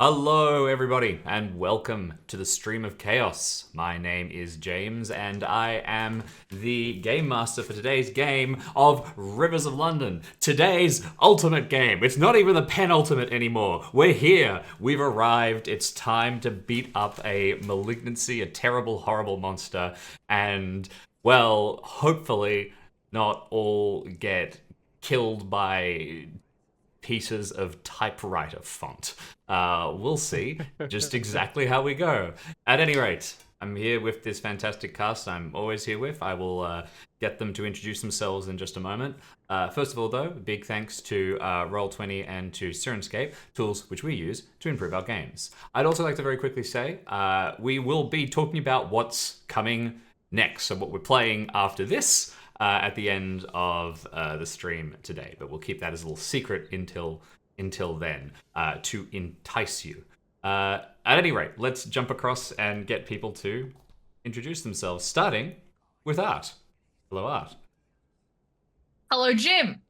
Hello, everybody, and welcome to the Stream of Chaos. My name is James, and I am the Game Master for today's game of Rivers of London. Today's ultimate game. It's not even the penultimate anymore. We're here. We've arrived. It's time to beat up a malignancy, a terrible, horrible monster, and, well, hopefully not all get killed by pieces of typewriter font. We'll see just exactly how we go. At any rate, I'm here with this fantastic cast I'm always here with. I will get them to introduce themselves in just a moment. First of all, though, big thanks to Roll20 and to Sirenscape, tools which we use to improve our games. I'd also like to very quickly say we will be talking about what's coming next, so what we're playing after this at the end of the stream today, but we'll keep that as a little secret until then to entice you. At any rate, let's jump across and get people to introduce themselves, starting with Art. Hello, Art. Hello, Jim.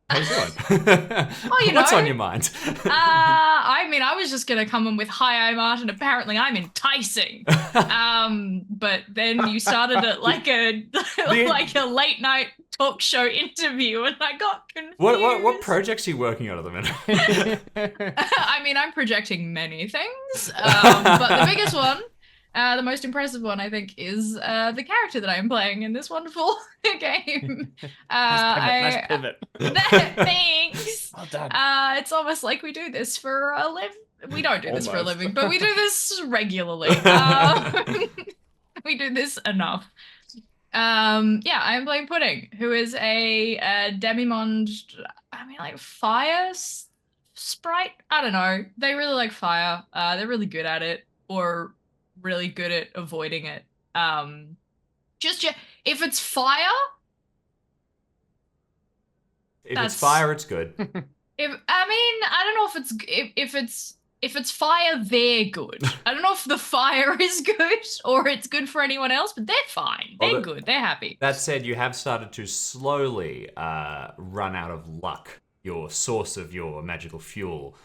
How you doing? What's on your mind? I was just gonna come in with "Hi, I'm Art," and apparently I'm enticing. But then you started it like a late night talk show interview, and I got confused. What projects are you working on at the minute? I'm projecting many things, but the biggest one. The most impressive one, I think, is the character that I'm playing in this wonderful game. Nice pivot. Thanks. Well done. It's almost like we do this for a living. We don't do this for a Almost. living, but we do this regularly. We do this enough. I'm playing Pudding, who is a Demimonde, fire sprite? I don't know. They really like fire. They're really good at it, or really good at avoiding it. If it's fire, It's fire, it's good. I don't know if it's fire, they're good. I don't know if the fire is good or it's good for anyone else, but they're fine. They're good. They're happy. That said, you have started to slowly run out of luck, your source of your magical fuel.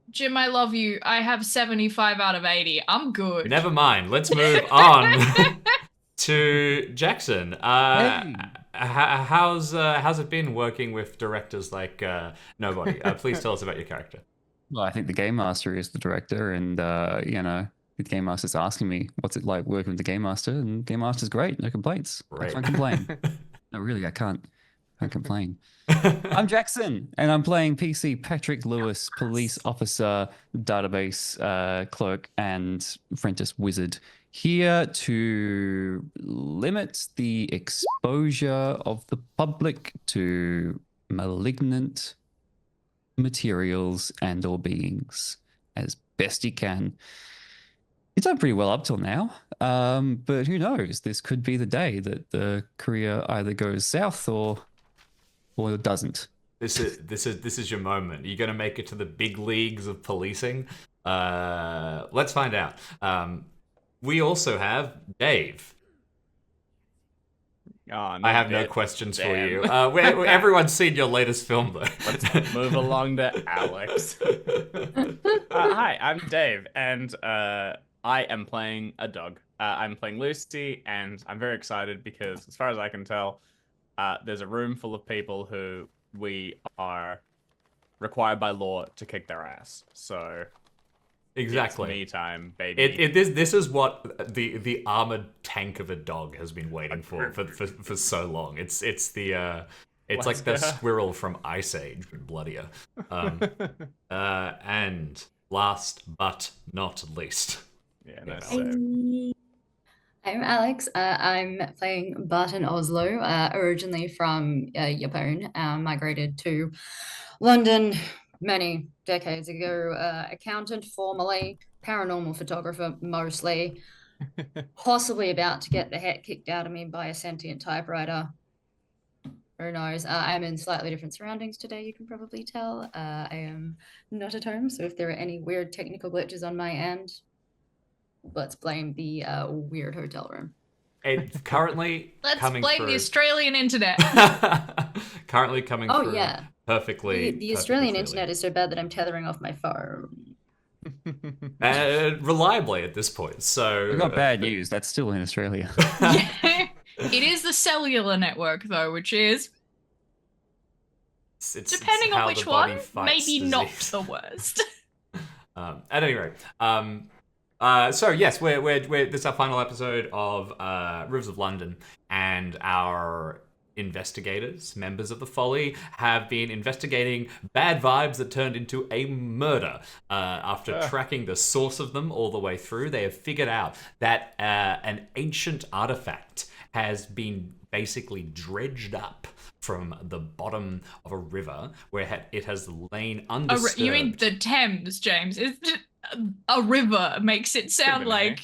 Jim, I love you. I have 75 out of 80. I'm good. Never mind. Let's move on to Jackson. Hey. How's it been working with directors like Nobody? Please tell us about your character. Well, I think the Game Master is the director, and the Game Master's asking me what's it like working with the Game Master, and Game Master's great, no complaints. Great. I can't complain. No, really, I can't complain. I'm Jackson, and I'm playing PC Patrick Lewis, police officer, database clerk, and apprentice wizard, here to limit the exposure of the public to malignant materials and or beings as best he can. He's done pretty well up till now, but who knows? This could be the day that the career either goes south or it doesn't. This is your moment. You're gonna make it to the big leagues of policing. Let's find out. We also have Dave. Oh, I have no questions for you. Everyone's seen your latest film, though. Let's move along to Alex. Hi, I'm Dave, and I am playing a dog. I'm playing Lucy, and I'm very excited because, as far as I can tell, there's a room full of people who we are required by law to kick their ass. So Exactly. it's me time, baby. This is what the armored tank of a dog has been waiting for so long. It's like the squirrel from Ice Age, but bloodier. And last but not least, Yeah, no, Yeah. so I'm Alex. I'm playing Barton Oslo, originally from Japan, migrated to London many decades ago. Accountant formerly, paranormal photographer mostly, possibly about to get the head kicked out of me by a sentient typewriter. Who knows? I'm in slightly different surroundings today, you can probably tell. I am not at home, so if there are any weird technical glitches on my end, let's blame the weird hotel room. it's currently Let's coming blame through. the Australian internet. Currently coming Oh, through yeah. perfectly. The Australian perfectly internet is so bad that I'm tethering off my phone. reliably at this point. So We've got bad news. That's still in Australia. Yeah. It is the cellular network, though, which is, it's depending how on which the body one, fights maybe not disease. the worst. At any rate, so yes, we're this is our final episode of Rivers of London, and our investigators, members of the Folly, have been investigating bad vibes that turned into a murder. After tracking the source of them all the way through, they have figured out that an ancient artifact has been basically dredged up from the bottom of a river where it has lain undisturbed. You mean the Thames, James? A river makes it sound like,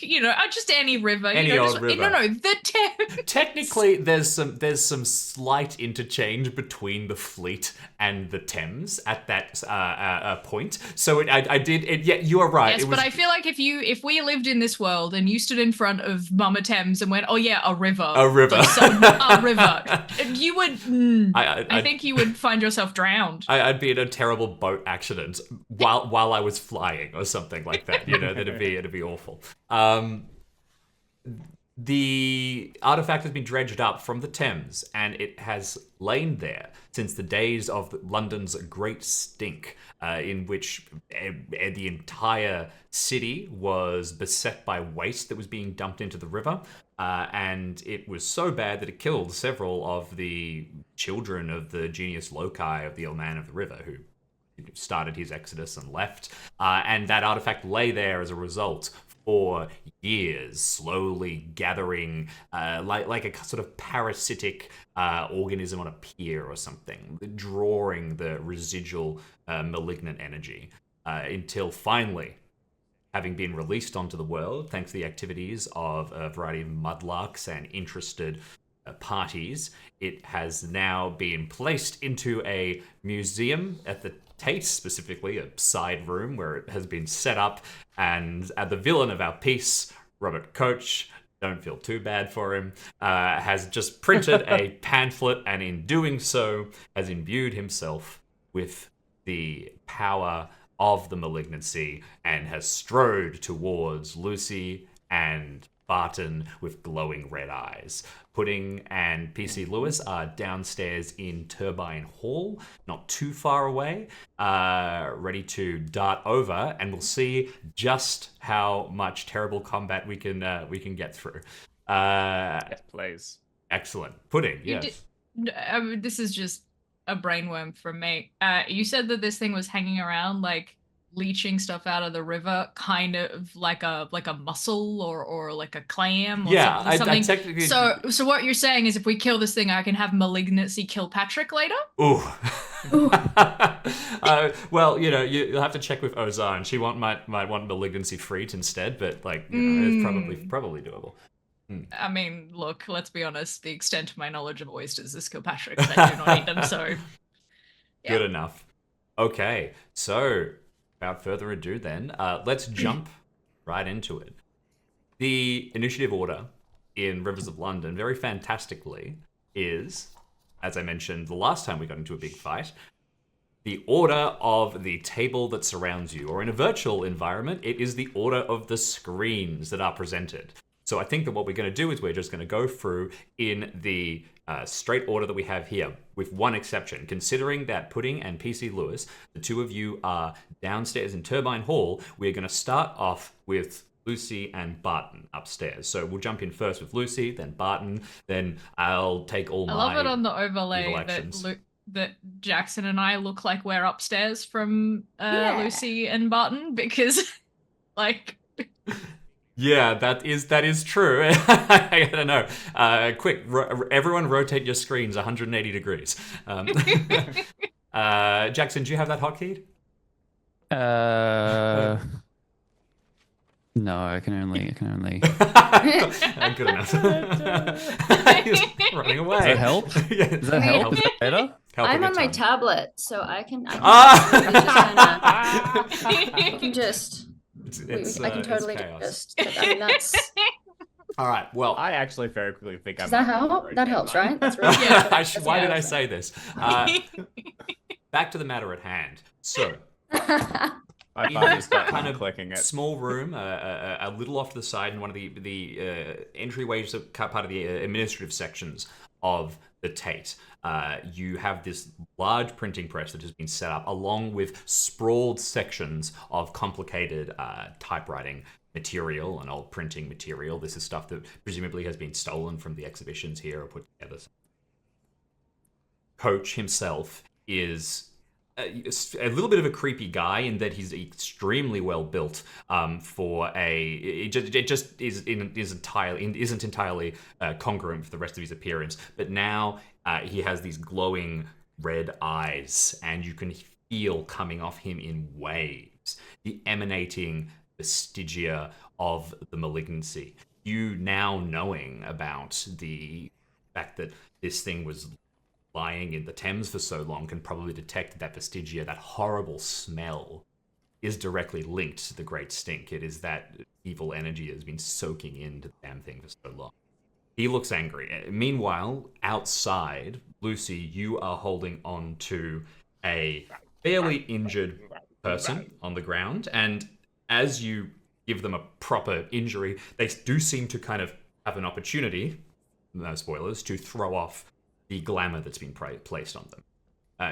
just any river. Any old river. No, the Thames. Technically, there's some slight interchange between the Fleet and the Thames at that point. So yeah, you are right. Yes, but I feel like if we lived in this world and you stood in front of Mama Thames and went, "Oh yeah, a river," a river, a river, you would. I think you would find yourself drowned. I'd be in a terrible boat accident while I was flying or something like that. It'd be awful. The artifact has been dredged up from the Thames, and it has lain there since the days of London's Great Stink, in which the entire city was beset by waste that was being dumped into the river, and it was so bad that it killed several of the children of the genius loci of the old man of the river, who started his exodus and left, and that artifact lay there as a result for years, slowly gathering like a sort of parasitic organism on a pier or something, drawing the residual malignant energy until finally, having been released onto the world thanks to the activities of a variety of mudlarks and interested parties, it has now been placed into a museum at the Tate, specifically a side room where it has been set up, and the villain of our piece, Robert Koch, don't feel too bad for him, has just printed a pamphlet, and in doing so has imbued himself with the power of the malignancy and has strode towards Lucy and Barton with glowing red eyes. Pudding and PC Lewis are downstairs in Turbine Hall, not too far away, ready to dart over, and we'll see just how much terrible combat we can get through. Yes, please. Excellent. Pudding, yes. This is just a brainworm from me. You said that this thing was hanging around, like leaching stuff out of the river, kind of like a mussel or like a clam or something. I technically... So what you're saying is if we kill this thing, I can have malignancy kill Patrick later? Ooh. Well, you'll have to check with Ozan. She might want malignancy freed instead, but it's probably doable. I mean, look, let's be honest, the extent of my knowledge of oysters is Kilpatrick, but I do not eat them, so... Yeah. Good enough. Okay, so... without further ado then, let's jump right into it. The initiative order in Rivers of London, very fantastically, is, as I mentioned the last time we got into a big fight, the order of the table that surrounds you, or in a virtual environment, it is the order of the screens that are presented. So I think that what we're going to do is we're just going to go through in the straight order that we have here, with one exception. Considering that Pudding and PC Lewis, the two of you are downstairs in Turbine Hall, we're going to start off with Lucy and Barton upstairs. So we'll jump in first with Lucy, then Barton, then I'll take all I my love it on the overlay that Jackson and I look like we're upstairs from Lucy and Barton, because, like... Yeah, that is true. I don't know. Quick, everyone rotate your screens 180 degrees. Jackson, do you have that hotkeyed? No, I can only. Good enough. He's running away. Does that help? Yeah. Does that help? Is that better? I'm on my tablet, so I can just I can totally just. I mean, that's. All right. Well, I actually very quickly think Does that help? That helps, right? That's really Why did I say this? Back to the matter at hand. So, I in found this this button kind and of clicking it. small room, a little off to the side in one of the entryways of part of the administrative sections of the Tate. You have this large printing press that has been set up, along with sprawled sections of complicated typewriting material and old printing material. This is stuff that presumably has been stolen from the exhibitions here or put together. Coach himself is a little bit of a creepy guy in that he's extremely well built for it just isn't entirely congruent for the rest of his appearance. But now he has these glowing red eyes, and you can feel coming off him in waves the emanating vestigia of the malignancy. You now knowing about the fact that this thing was lying in the Thames for so long can probably detect that vestigia, that horrible smell, is directly linked to the Great Stink. It is that evil energy that has been soaking into the damn thing for so long. He looks angry. Meanwhile, outside, Lucy, you are holding on to a fairly injured person on the ground, and as you give them a proper injury, they do seem to kind of have an opportunity, no spoilers, to throw off the glamour that's been placed on them.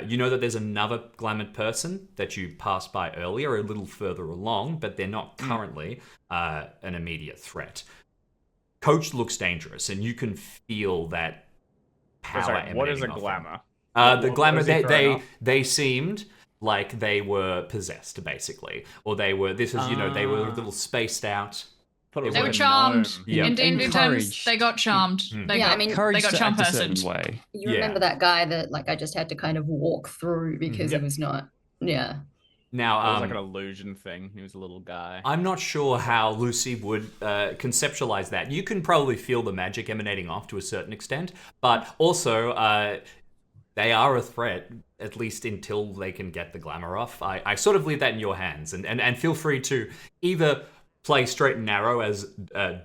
You know that there's another glamoured person that you passed by earlier, a little further along, but they're not currently an immediate threat. Coach looks dangerous, and you can feel that power emanating what is a off him. glamour? The glamour, what is he throwing off? they seemed like they were possessed, basically, or they were. This is they were a little spaced out. Thought it was They like were a charmed. gnome. Yeah. In D&D terms, Encouraged. they got charmed. They Yeah, got, I mean, they Encouraged got to charm act a certain personed. way. You remember that guy that like I just had to kind of walk through because Yep. it was not. Yeah. Now, It was like an illusion thing. He was a little guy. I'm not sure how Lucy would conceptualize that. You can probably feel the magic emanating off to a certain extent, but also they are a threat, at least until they can get the glamour off. I sort of leave that in your hands, and feel free to either play straight and narrow as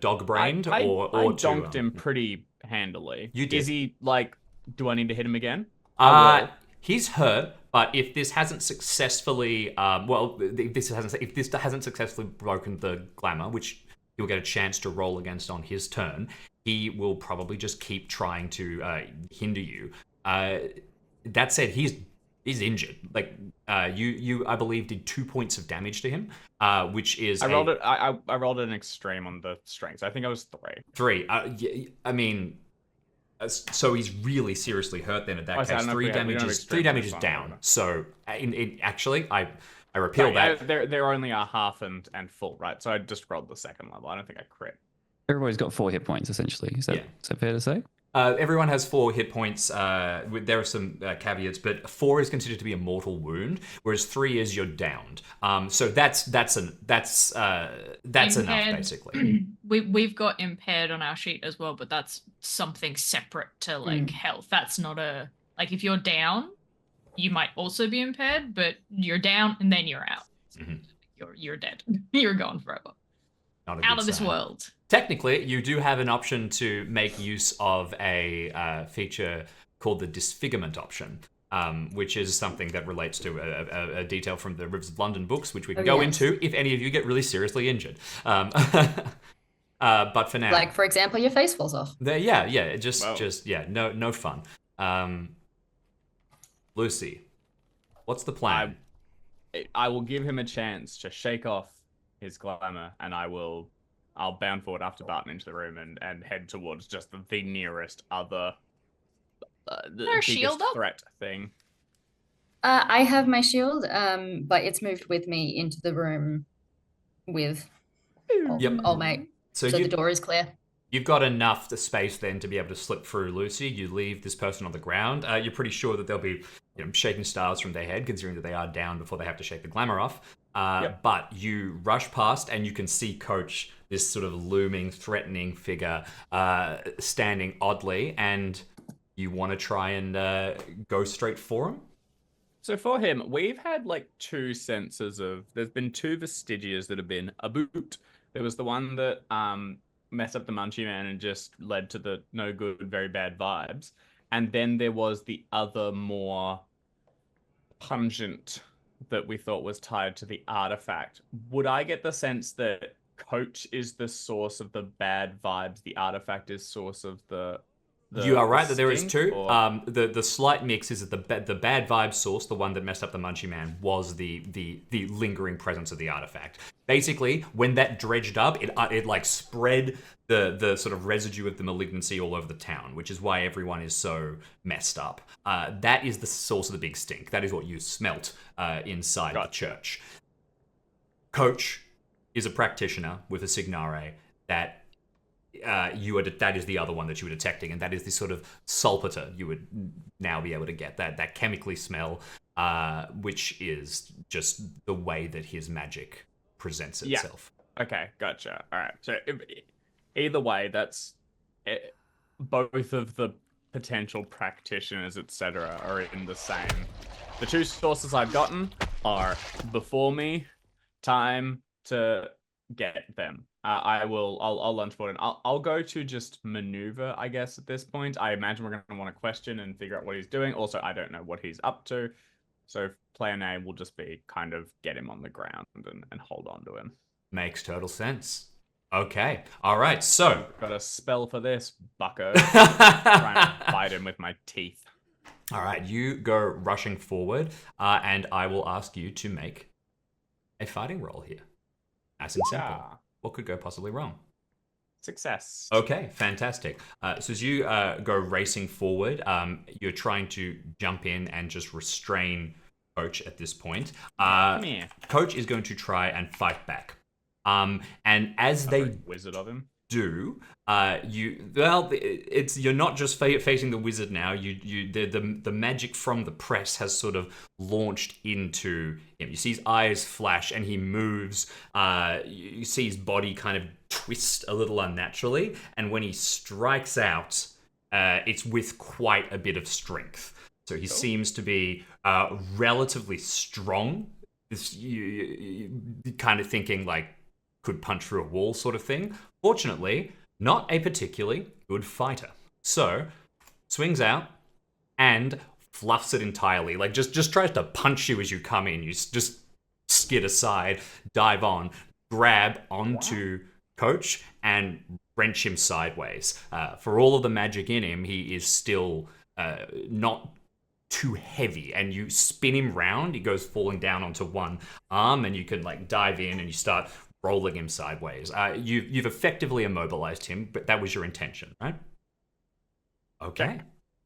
dog-brained, I or donked to him pretty handily. You did. Is he like? Do I need to hit him again? He's hurt, but if this hasn't successfully, if this hasn't successfully broken the glamour, which you'll get a chance to roll against on his turn, he will probably just keep trying to hinder you. That said, he's injured. Like you, I believe, did 2 points of damage to him, which is I rolled it. I rolled an extreme on the strength. I think I was 3. 3. I mean. So he's really seriously hurt then. At that case, 3 damage. 3 damage is down. So actually, I repeal that. They're only a half and full, right? So I just rolled the second level. I don't think I crit. Everybody's got 4 hit points, essentially. Is that fair to say? Everyone has 4 hit points. There are some caveats, but 4 is considered to be a mortal wound, whereas 3 is you're downed. So that's enough, basically. We've got impaired on our sheet as well, but that's something separate to like health. That's not like if you're down, you might also be impaired, but you're down and then you're out. You're dead. You're gone forever. Out of this world. Technically, you do have an option to make use of a feature called the disfigurement option, which is something that relates to a detail from the Rivers of London books, which we can go into if any of you get really seriously injured. But for now, Like for example, your face falls off. no fun. Lucy, what's the plan? I will give him a chance to shake off his glamour, and I'll bound forward after Barton into the room and head towards just the nearest other the shield up? threat thing. I have my shield, but it's moved with me into the room with old mate. So the door is clear. You've got enough space then to be able to slip through Lucy. You leave this person on the ground. You're pretty sure that they'll be shaking stars from their head, considering that they are down before they have to shake the glamour off. But you rush past and you can see Coach, this sort of looming, threatening figure, standing oddly, and you want to try and go straight for him? So for him, we've had like 2 senses of... There's been 2 vestigias that have been a boot. There was the one that messed up the Munchie Man and just led to the no good, very bad vibes. And then there was the other more pungent that we thought was tied to the artifact. Would I get the sense that Coach is the source of the bad vibes, the artifact is source of the You are right that there is stink, two. or- The slight mix is that the bad vibe source, the one that messed up the Munchie Man, was the lingering presence of the artifact. Basically, when that dredged up, it like spread the sort of residue of the malignancy all over the town, which is why everyone is so messed up. That is the source of the big stink. That is what you smelt inside the church. Coach is a practitioner with a Signare that that is the other one that you were detecting, and that is the sort of salpeter you would now be able to get, that chemically smell, which is just the way that his magic presents itself. Okay, gotcha. All right. So either way, that's both of the potential practitioners, etc., are in the same. The two sources I've gotten are before me. Time to get them. I'll lunge forward, and I'll go to just maneuver, I guess, at this point. I imagine we're going to want to question and figure out what he's doing. Also, I don't know what he's up to. So plan A will just be kind of get him on the ground and hold on to him. Makes total sense. Okay. All right. So Got a spell for this, bucko. Trying to bite him with my teeth. all right, you go rushing forward, and I will ask you to make a fighting roll here. Nice and simple. Yeah. What could go possibly wrong? Success. Okay, fantastic. So as you go racing forward, you're trying to jump in and just restrain Coach at this point. Come here. Coach is going to try and fight back. And as they Wizard of him. do, you're not just facing the wizard now. The magic from the press has sort of launched into him. You see his eyes flash and he moves. You see his body kind of twist a little unnaturally, and when he strikes out, it's with quite a bit of strength. So he seems to be relatively strong. You kind of thinking like could punch through a wall sort of thing. Fortunately, not a particularly good fighter. So, swings out and fluffs it entirely. Like, just tries to punch you as you come in. You just skid aside, dive on, grab onto Coach, and wrench him sideways. For all of the magic in him, he is still not too heavy, and you spin him round. He goes falling down onto one arm, and you can like dive in and you start rolling him sideways. You've effectively immobilized him, but that was your intention, right? Okay,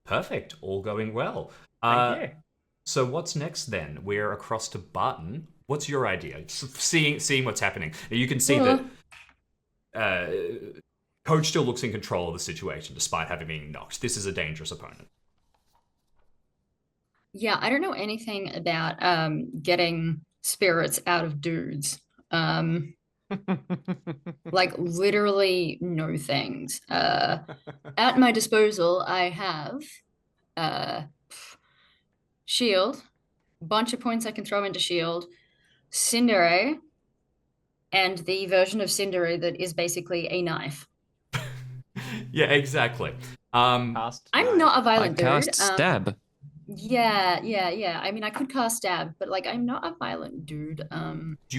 perfect. All going well. Thank you. So what's next then? We're across to Barton. What's your idea? Seeing what's happening. Now, you can see that Coach still looks in control of the situation despite having been knocked. This is a dangerous opponent. Yeah, I don't know anything about getting spirits out of dudes. Like literally no things. At my disposal, I have shield, bunch of points I can throw into shield, Cindere, and the version of Cindere that is basically a knife. Yeah, exactly. I'm not a violent dude. Cast stab. Yeah. I mean, I could cast stab, but like, I'm not a violent dude. Are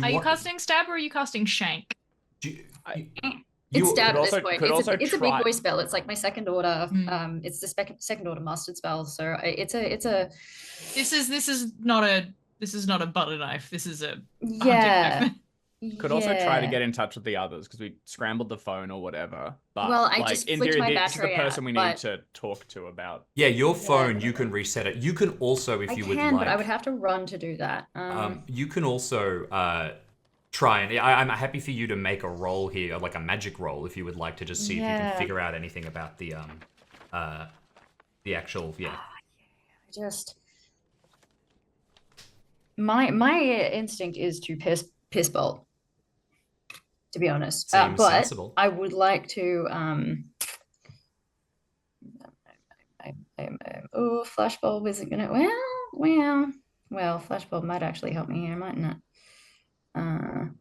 you casting stab or are you casting shank? It's stab at this also- point. could also It's a big try- boy spell. It's like my second order. It's the second order mastered spell. So it's a. This is not a butter knife. This is a Yeah. hunting knife. Could also try to Yeah. get in touch with the others because we scrambled the phone or whatever. But Well, I like, just in flicked theory, my this is the battery person out, we but- need to talk to about. Yeah, your phone, you whatever. can reset it. You can also, if I you can, would but like, I would have to run to do that. you can also try and I'm happy for you to make a roll here, like a magic roll, if you would like to just see if you can Yeah. figure out anything about the actual Just my instinct is to piss bolt. To be honest, Seems but sensible. I would like to flashbulb isn't gonna well flashbulb might actually help me here, mightn't it? I'm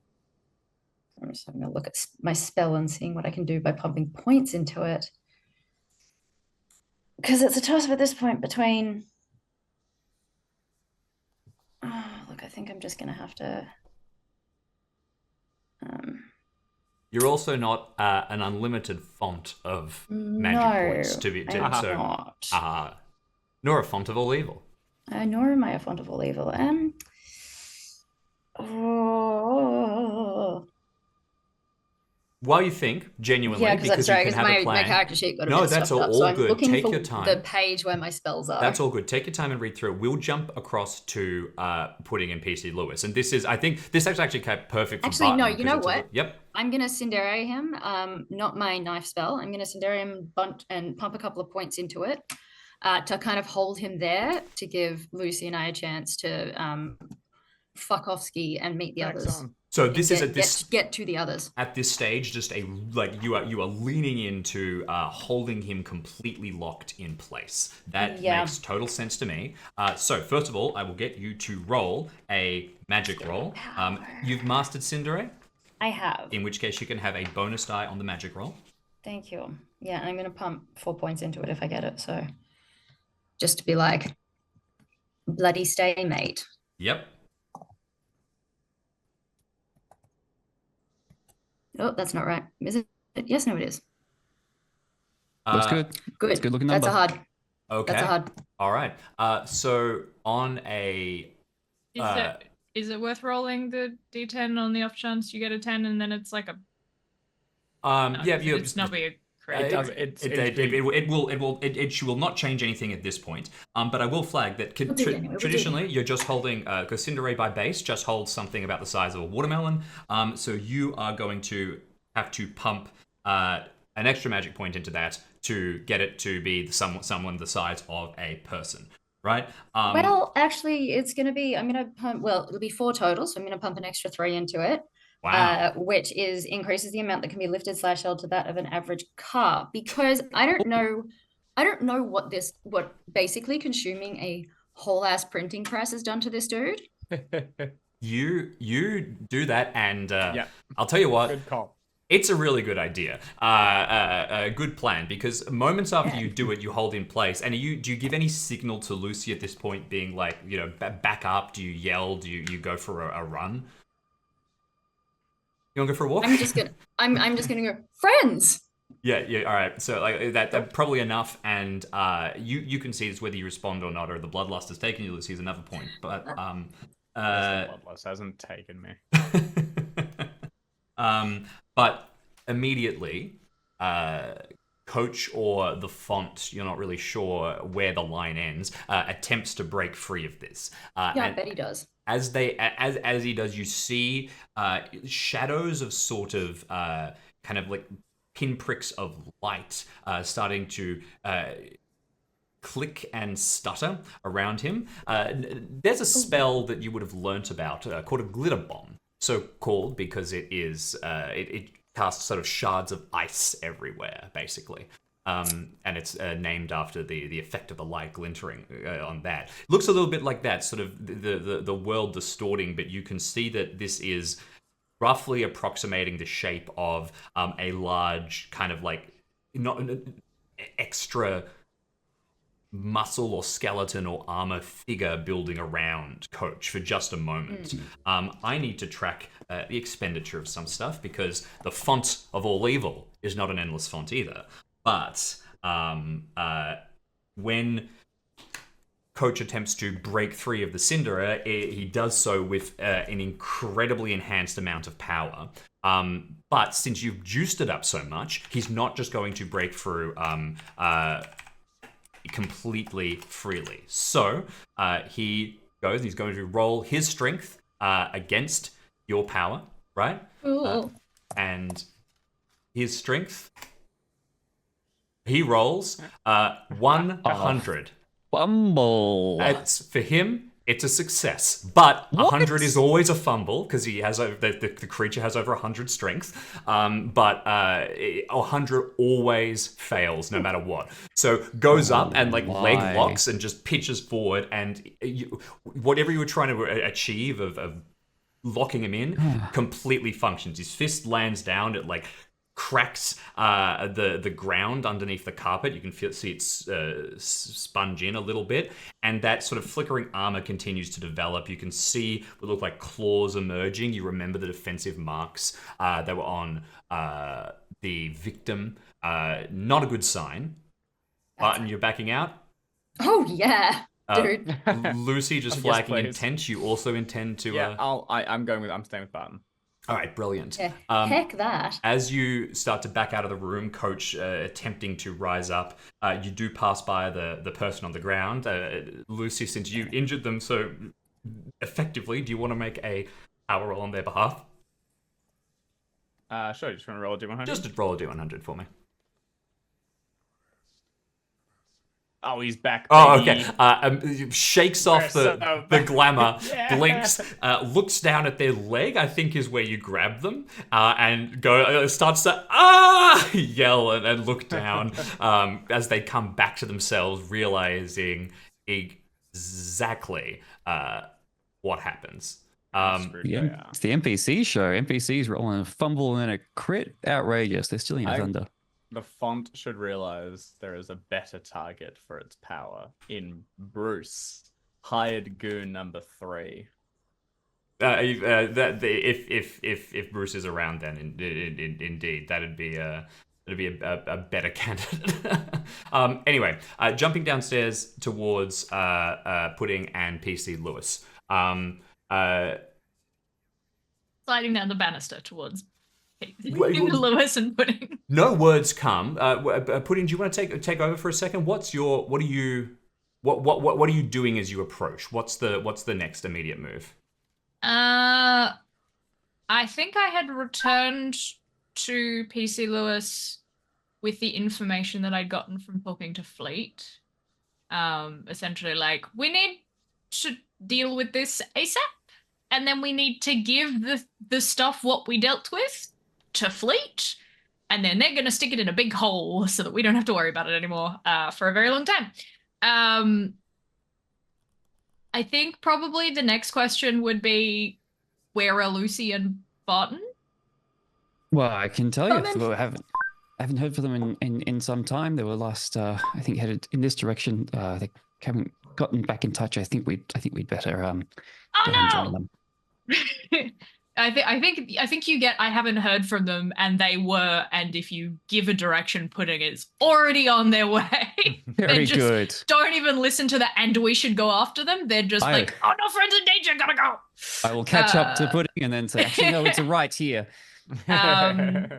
just having a look at my spell and seeing what I can do by pumping points into it, because it's a toss up at this point between look, I think I'm just gonna have to. You're also not an unlimited font of magic No, points to be. I'm So, not. nor a font of all evil. Nor am I a font of all evil. Oh. While you think, genuinely, Yeah, because you can have my a plan. character sheet got a No, bit that's stuffed up, all so I'm good. looking Take for your time. the page where my spells are. That's all good. Take your time and read through it. We'll jump across to Pudding and PC Lewis. And this is, I think, this is actually perfect for Actually, no, Barton, you know 'cause it's what? Yep. I'm gonna Cinderare him. Not my knife spell. I'm gonna Cinderare him, bunt and pump a couple of points into it, to kind of hold him there to give Lucy and I a chance to fuck off ski and meet the others. Excellent. So And this is at this get to the others. at this stage, just a like you are leaning into holding him completely locked in place. That Yeah. makes total sense to me. So first of all, I will get you to roll a magic roll. You've mastered Cinderare, I have. in which case you can have a bonus die on the magic roll. Thank you. Yeah, and I'm gonna pump 4 points into it if I get it. So just to be like, bloody stay, mate. Yep. Oh, that's not right. Is it? Yes, no, it is. Looks Uh, good. Good. It's a good looking That's number. a hard. Okay. That's a hard. All right. So on a Is it worth rolling the d10 on the off chance you get a 10 and then it's like a no, yeah, it's not be a crit. It will not change anything at this point. But I will flag that We'll do it anyway, traditionally you're just holding because Cinderare by base just holds something about the size of a watermelon. So you are going to have to pump an extra magic point into that to get it to be someone the size of a person, right? Well, actually, it's going to be, I'm going to pump, well, it'll be 4 total. So I'm going to pump an extra 3 into it, Wow. which increases the amount that can be lifted / held to that of an average car. Because I don't know what basically consuming a whole ass printing press has done to this dude. You do that, and Yeah. I'll tell you what. Good call. It's a really good idea, a good plan, because moments after you do it, you hold in place. And do you give any signal to Lucy at this point, being like, back up? Do you yell? Do you go for a run? You want to go for a walk? I'm just gonna go, friends. Yeah. All right. So like that probably enough, and you can see this whether you respond or not, or the bloodlust has taken you. Lucy is another point, but Bloodlust hasn't taken me. But immediately, Coach or the font, you're not really sure where the line ends, attempts to break free of this. Yeah, I bet he does. As he does, you see shadows of sort of kind of like pinpricks of light starting to click and stutter around him. There's a spell that you would have learnt about called a glitter bomb. So called because it is it casts sort of shards of ice everywhere, basically. And it's named after the effect of the light glintering on that. Looks a little bit like that, sort of the world distorting, but you can see that this is roughly approximating the shape of a large kind of like not extra muscle or skeleton or armor figure building around Coach for just a moment. I need to track the expenditure of some stuff because the font of all evil is not an endless font either. But when Coach attempts to break free of the Cinderer, he does so with an incredibly enhanced amount of power. But since you've juiced it up so much, he's not just going to break through completely freely. So he goes and he's going to roll his strength against your power, right? And his strength, he rolls 100. Fumble. For him, it's a success, but What? 100 is always a fumble because he has the creature has over 100 strength. But 100 always fails no matter what. So goes up and like leg Why? locks and just pitches forward, and whatever you were trying to achieve of locking him in completely functions. His fist lands down, it like cracks the ground underneath the carpet. You can see it sponge in a little bit, and that sort of flickering armor continues to develop. You can see what look like claws emerging. You remember the defensive marks that were on the victim. Not a good sign. Barton, you're backing out? Oh, yeah, dude. Lucy, just Yes, flagging please. intent. You also intend to... Yeah, I'm staying with Barton. All right, brilliant. Yeah, heck that. As you start to back out of the room, Coach attempting to rise up, you do pass by the person on the ground. Lucy, since you injured them so effectively, do you want to make a power roll on their behalf? Sure, you just want to roll a D100? Just roll a D100 for me. Oh, he's back. Oh, baby. okay. Shakes off the glamour, Yeah. blinks, looks down at their leg, I think is where you grab them, and starts to yell and look down as they come back to themselves, realizing exactly what happens. It's the NPC show. NPCs rolling a fumble and a crit. Outrageous. They're stealing our thunder. The font should realize there is a better target for its power in Bruce, hired goon number 3. If Bruce is around, then indeed that'd be a better candidate. Anyway, jumping downstairs towards Pudding and PC Lewis. Sliding down the banister towards Lewis and Pudding. No words come. Pudding, do you want to take over for a second? What are you doing as you approach? What's the next immediate move? I think I had returned to PC Lewis with the information that I'd gotten from talking to Fleet. Essentially, like, we need to deal with this ASAP, and then we need to give the stuff what we dealt with to Fleet, and then they're going to stick it in a big hole so that we don't have to worry about it anymore for a very long time. I think probably the next question would be, where are Lucy and Barton? Well, I can tell you, Comment? I haven't heard from them in some time. They were last, I think, headed in this direction. They haven't gotten back in touch. I think we'd better go and join them. I think you get, I haven't heard from them, and they were, and if you give a direction, Pudding is already on their way. Very good. Don't even listen to that, and we should go after them. They're just like, oh no, friends in danger, gotta go. I will catch up to Pudding and then say, actually, no, it's a right here. Right,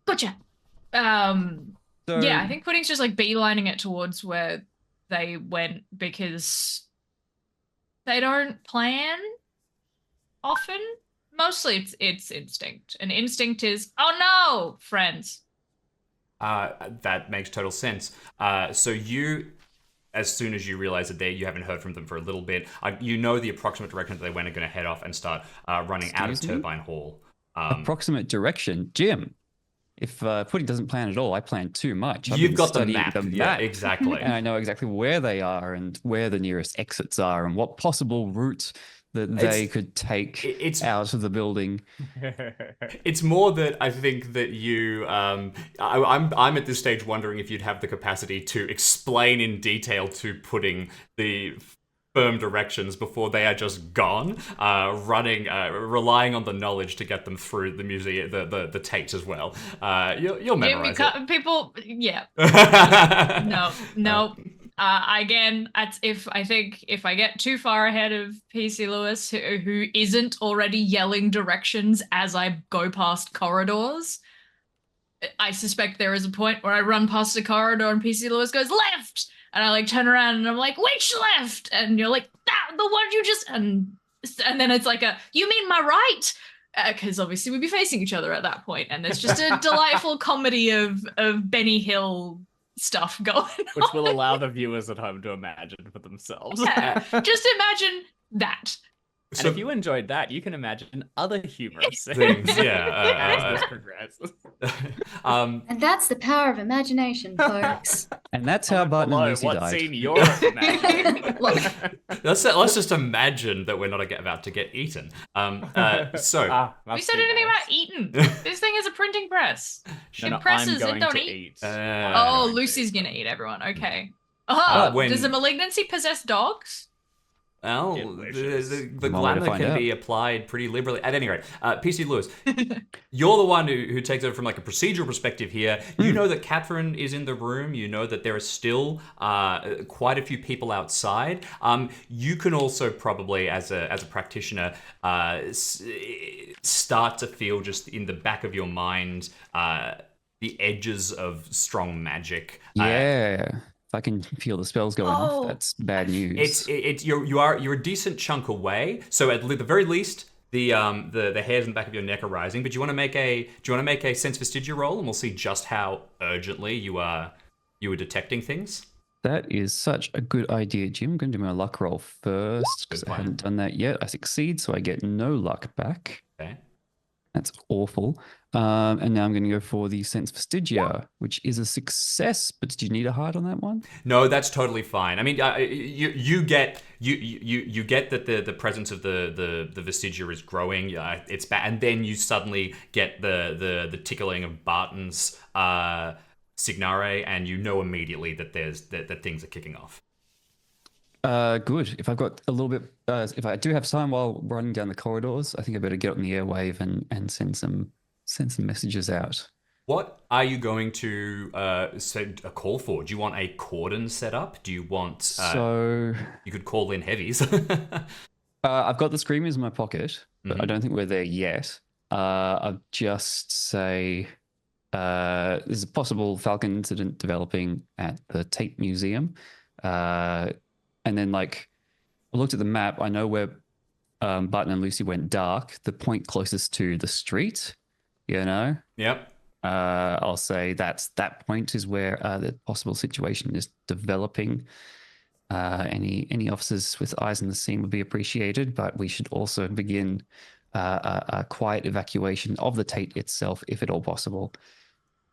gotcha. So, Yeah, I think Pudding's just like beelining it towards where they went, because they don't plan often. Mostly it's instinct. And instinct is, oh no, friends. That makes total sense. So you, as soon as you realize that you haven't heard from them for a little bit, you know the approximate direction that they went are going to head off and start running out of Turbine Hall. approximate direction. Jim, if Pudding doesn't plan at all, I plan too much. You've got the map. Yeah, exactly. And I know exactly where they are and where the nearest exits are and what possible route that they could take out of the building. It's more that I think that you, I'm at this stage wondering if you'd have the capacity to explain in detail to Pudding the firm directions before they are just gone, relying on the knowledge to get them through the museum, the Tate as well. You'll memorize it. People, yeah. No. Again, if I get too far ahead of PC Lewis, who isn't already yelling directions as I go past corridors, I suspect there is a point where I run past a corridor and PC Lewis goes left, and I like turn around and I'm like, which left? And you're like, the one you just, and then it's like you mean my right? Because obviously we'd be facing each other at that point, and there's just a delightful comedy of Benny Hill stuff going on. Which will allow the viewers at home to imagine for themselves. Yeah, just imagine that. And if you enjoyed that, you can imagine other humorous things, as this progresses. And that's the power of imagination, folks. And that's how Barton and Below, Lucy what died. scene you're imagining? Look. Let's just imagine that we're not about to get eaten. So We said anything about eating. This thing is a printing press. No, It presses, I'm it going don't to eat. eat. Oh, Lucy's gonna eat everyone. Okay. Oh, when- does the malignancy possess dogs? well, Delicious. the One way to glamour find can out. be applied pretty liberally. At any rate, PC Lewis, you're the one who takes over from like a procedural perspective here. You know that Catherine is in the room. You know that there are still quite a few people outside. You can also probably, as a practitioner, start to feel just in the back of your mind the edges of strong magic. Yeah. If I can feel the spells going off, that's bad news. You're a decent chunk away. So at the very least, the hairs in the back of your neck are rising. But do you want to make a sense vestigia roll, and we'll see just how urgently you are detecting things. That is such a good idea, Jim. I'm going to do my luck roll first because Good I plan. haven't done that yet. I succeed, so I get no luck back. Okay. That's awful. And now I'm going to go for the sense vestigia, which is a success. But did you need a heart on that one? No, that's totally fine. I mean, you get that the presence of the vestigia is growing. It's bad, and then you suddenly get the tickling of Barton's signare, and you know immediately that that things are kicking off. Good. If I've got a little bit, if I do have time while running down the corridors, I think I better get on the airwave and send some messages out. What are you going to send a call for? Do you want a cordon set up? Do you want So you could call in heavies? I've got the screamers in my pocket, but I Mhm. don't think we're there yet. I'll just say there's a possible Falcon incident developing at the Tate Museum. And then, like, I looked at the map. I know where Barton and Lucy went dark, the point closest to the street, you know? Yep. I'll say that point is where the possible situation is developing. Any officers with eyes on the scene would be appreciated, but we should also begin a quiet evacuation of the Tate itself, if at all possible.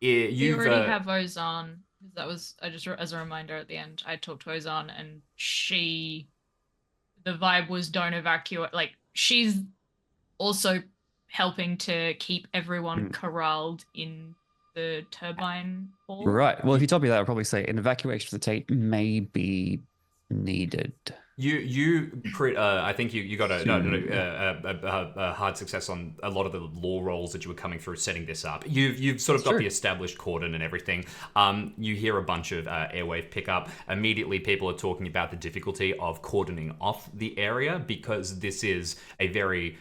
You already have Ozan. That was just as a reminder at the end. I talked to Ozan, and the vibe was don't evacuate. Like, she's also helping to keep everyone corralled in the turbine hall. Right. Well, if you told me that, I'd probably say an evacuation for the Tate may be needed. I think you got a hard success on a lot of the lore rolls that you were coming through setting this up. You've sort of got the established cordon and everything. You hear a bunch of airwave pickup. Immediately, people are talking about the difficulty of cordoning off the area because this is a very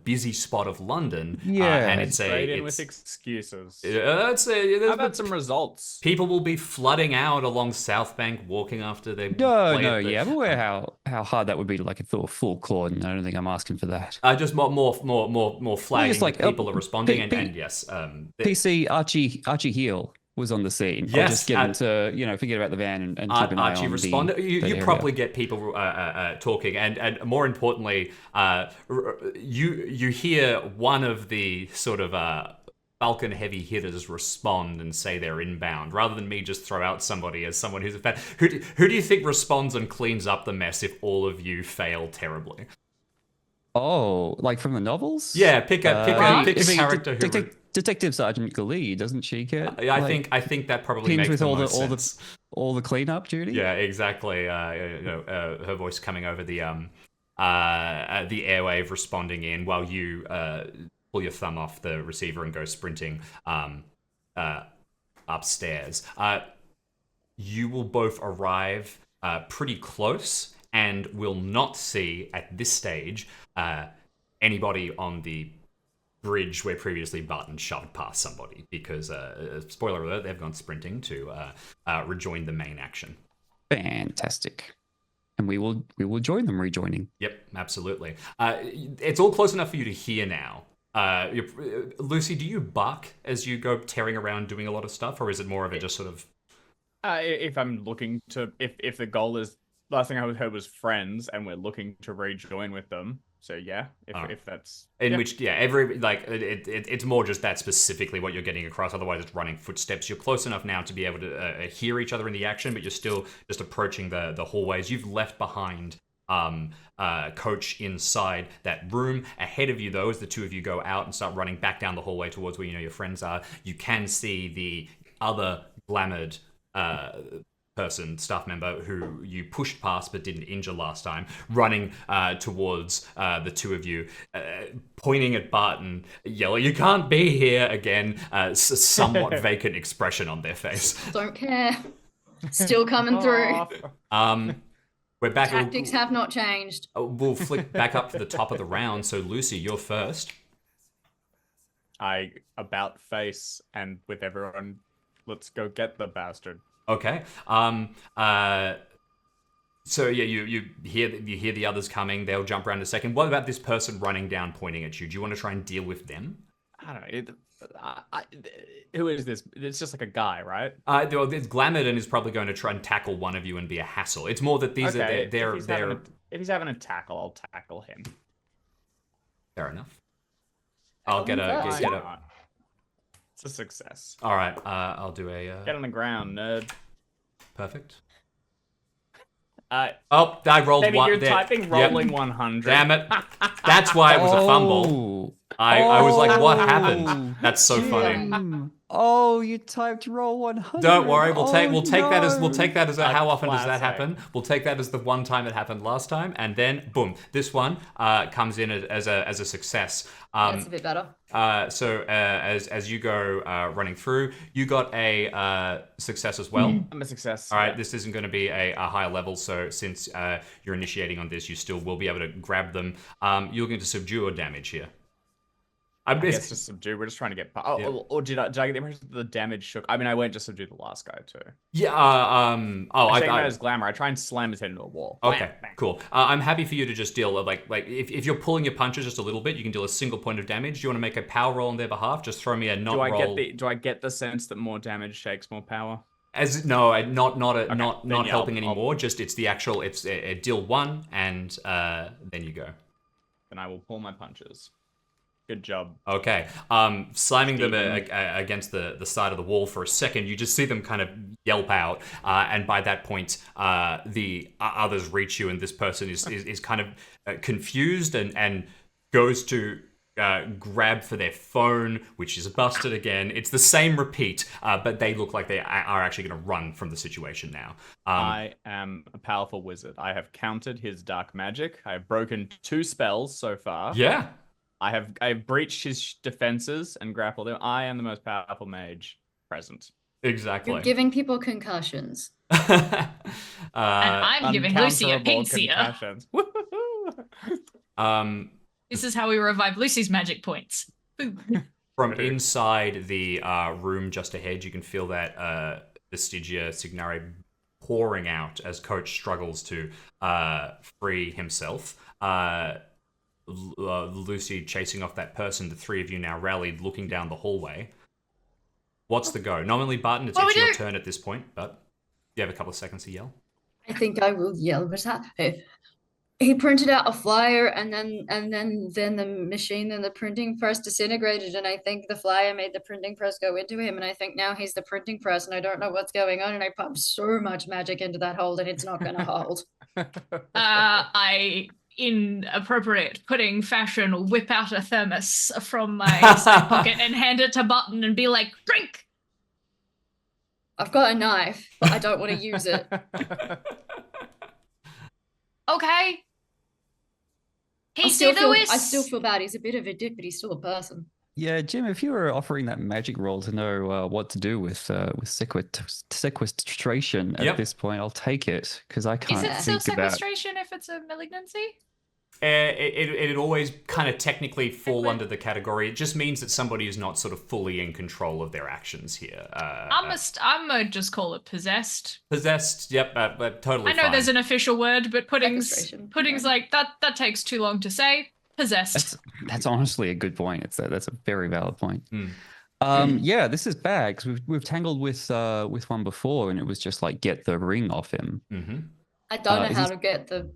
busy spot of London. Yeah, and it's with excuses. How How about some results? People will be flooding out along South Bank, walking after they. No, I'm aware how hard that would be to like a full cordon. I don't think I'm asking for that. Just more flagging just like, that people are responding, P- and yes, PC Archie Heel was on the scene. I'll Yes, just get him to forget about the van and keep an eye Archie on responded. the You area. probably get people talking, and more importantly, you hear one of the sort of Falcon heavy hitters respond and say they're inbound, rather than me just throw out somebody as someone who's a fan. Who do you think responds and cleans up the mess if all of you fail terribly? Oh, like from the novels? Yeah, pick a character who. Detective Sergeant Glee, doesn't she get? I think that probably makes with the all most the sense. all the cleanup duty. Yeah, exactly. Her voice coming over the airwave, responding in while you pull your thumb off the receiver and go sprinting upstairs. You will both arrive pretty close and will not see at this stage anybody on the bridge where previously Barton shoved past somebody because, spoiler alert, they've gone sprinting to rejoin the main action. Fantastic. And we will join them rejoining. Yep, absolutely. It's all close enough for you to hear now. Lucy, do you bark as you go tearing around doing a lot of stuff, or is it more of a just sort of... If I'm looking to... If the goal is... Last thing I heard was friends, and we're looking to rejoin with them. So yeah, if that's in which every it's more just that specifically what you're getting across. Otherwise, it's running footsteps. You're close enough now to be able to hear each other in the action, but you're still just approaching the hallways. You've left behind Coach inside that room. Ahead of you, though, as the two of you go out and start running back down the hallway towards where you know your friends are, you can see the other glamored staff member who you pushed past but didn't injure last time, running towards the two of you, pointing at Barton, yelling, "You can't be here!" again, somewhat vacant expression on their face. Don't care. Still coming through. We're back. Tactics have not changed. We'll flick back up to the top of the round. So Lucy, you're first. I about face and with everyone, let's go get the bastard. Okay. So yeah, you hear the others coming. They'll jump around in a second. What about this person running down, pointing at you? Do you want to try and deal with them? I don't know. Who is this? It's just like a guy, right? Well, it's Glamored and is probably going to try and tackle one of you and be a hassle. It's more that these are they're. If he's having a tackle, I'll tackle him. Fair enough. I'll get a. It's a success. All right, I'll do a. Get on the ground, nerd. Perfect. I rolled Maybe one. You're typing rolling 100. Damn it! That's why it was a fumble. I was like, what happened? That's so funny. Oh, you typed roll 100. Don't worry, we'll take that as how often does that classic. happen? We'll take that as the one time it happened last time, and then boom, this one comes in as a success. That's a bit better. So as you go running through, you got a success as well. I'm a success. All right, this isn't going to be a higher level, so since you're initiating on this, you still will be able to grab them. You're going to subdue or damage here. I guess just subdue. We're just trying to get. Or did I get the impression that the damage shook? I mean, I went to subdue the last guy too. Yeah. I as glamour. I try and slam his head into a wall. Okay. Bam, bam. Cool. I'm happy for you to just deal like if you're pulling your punches just a little bit, you can deal a single point of damage. Do you want to make a power roll on their behalf? Just throw me a not roll. Do I get the sense that more damage shakes more power? Not helping anymore. Just it's the actual. It's deal one, and then you go. Then I will pull my punches. Good job. Okay. Slamming them against the side of the wall for a second, you just see them kind of yelp out, and by that point, the others reach you, and this person is kind of confused and goes to grab for their phone, which is busted again. It's the same repeat, but they look like they are actually going to run from the situation now. I am a powerful wizard. I have countered his dark magic. I have broken 2 spells so far. Yeah. I have breached his defenses and grappled him. I am the most powerful mage present. Exactly. You're giving people concussions. And I'm giving Lucy a pink-seer. This is how we revive Lucy's magic points. From inside the room just ahead, you can feel that Vestigia Signare pouring out as Coach struggles to free himself. Lucy chasing off that person. The three of you now rallied, looking down the hallway. What's the go? Nominally, Barton, it's your turn at this point, but you have a couple of seconds to yell. I think I will yell. What's that? He printed out a flyer, and then the machine and the printing press disintegrated, and I think the flyer made the printing press go into him, and I think now he's the printing press, and I don't know what's going on, and I pumped so much magic into that hole that it's not going to hold. I, in appropriate pudding fashion, whip out a thermos from my side pocket and hand it to Button and be like, drink! I've got a knife, but I don't want to use it. Okay. I still feel bad. He's a bit of a dick, but he's still a person. Yeah, Jim, if you were offering that magic roll to know what to do with sequestration at this point, I'll take it, because I can't think about... Is it still about... sequestration if it's a malignancy? It'd always kind of technically fall under the category. It just means that somebody is not sort of fully in control of their actions here. I'm gonna just call it possessed. Possessed, yep, totally. I know fine. There's an official word, but pudding's like that takes too long to say. Possessed. That's honestly a good point. That's a very valid point. Yeah, this is bad because we've tangled with one before, and it was just like get the ring off him. Mm-hmm. I don't know how to get the.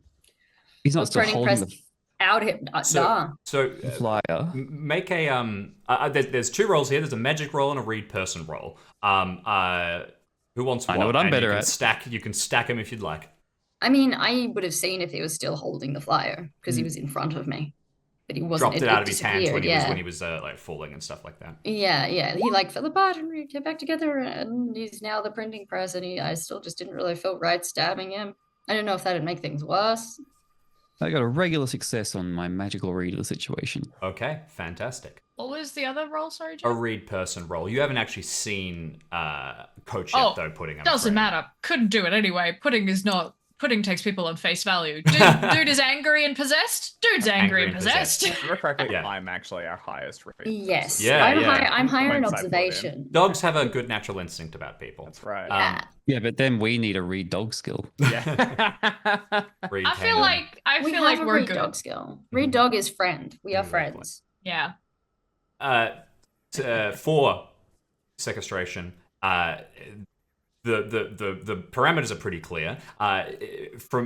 He's not still holding the. out here. Nah. So Flyer. make a there's two roles here. There's a magic roll and a read person roll. Who wants what? I know what I'm And better you can at. You can stack them if you'd like. I mean, I would have seen if he was still holding the flyer because he was in front of me, but he wasn't. Dropped it out of his hands when disappeared, he was like falling and stuff like that. Yeah, yeah. He like fell apart and we get back together, and he's now the printing press, and I still just didn't really feel right stabbing him. I don't know if that'd make things worse. I got a regular success on my magical read of the situation. Okay, fantastic. What was the other role? Sorry, A Joe? read person roll. You haven't actually seen Coach yet, though. Pudding. I'm Doesn't afraid. matter. Couldn't do it anyway. Pudding takes people on face value. Dude is angry and possessed. Dude's angry and possessed. If I remember correctly, Yeah. I'm actually our highest rate. Yes. Yeah, I'm yeah. higher. I'm higher in Points I put in. observation. Dogs have a good natural instinct about people. That's right. Yeah. Yeah, but then we need a read dog skill. yeah. Read I feel tandem. like we feel have like a we're read good. dog skill. Read dog is friend. We are Exactly. friends. Yeah. For sequestration, the parameters are pretty clear.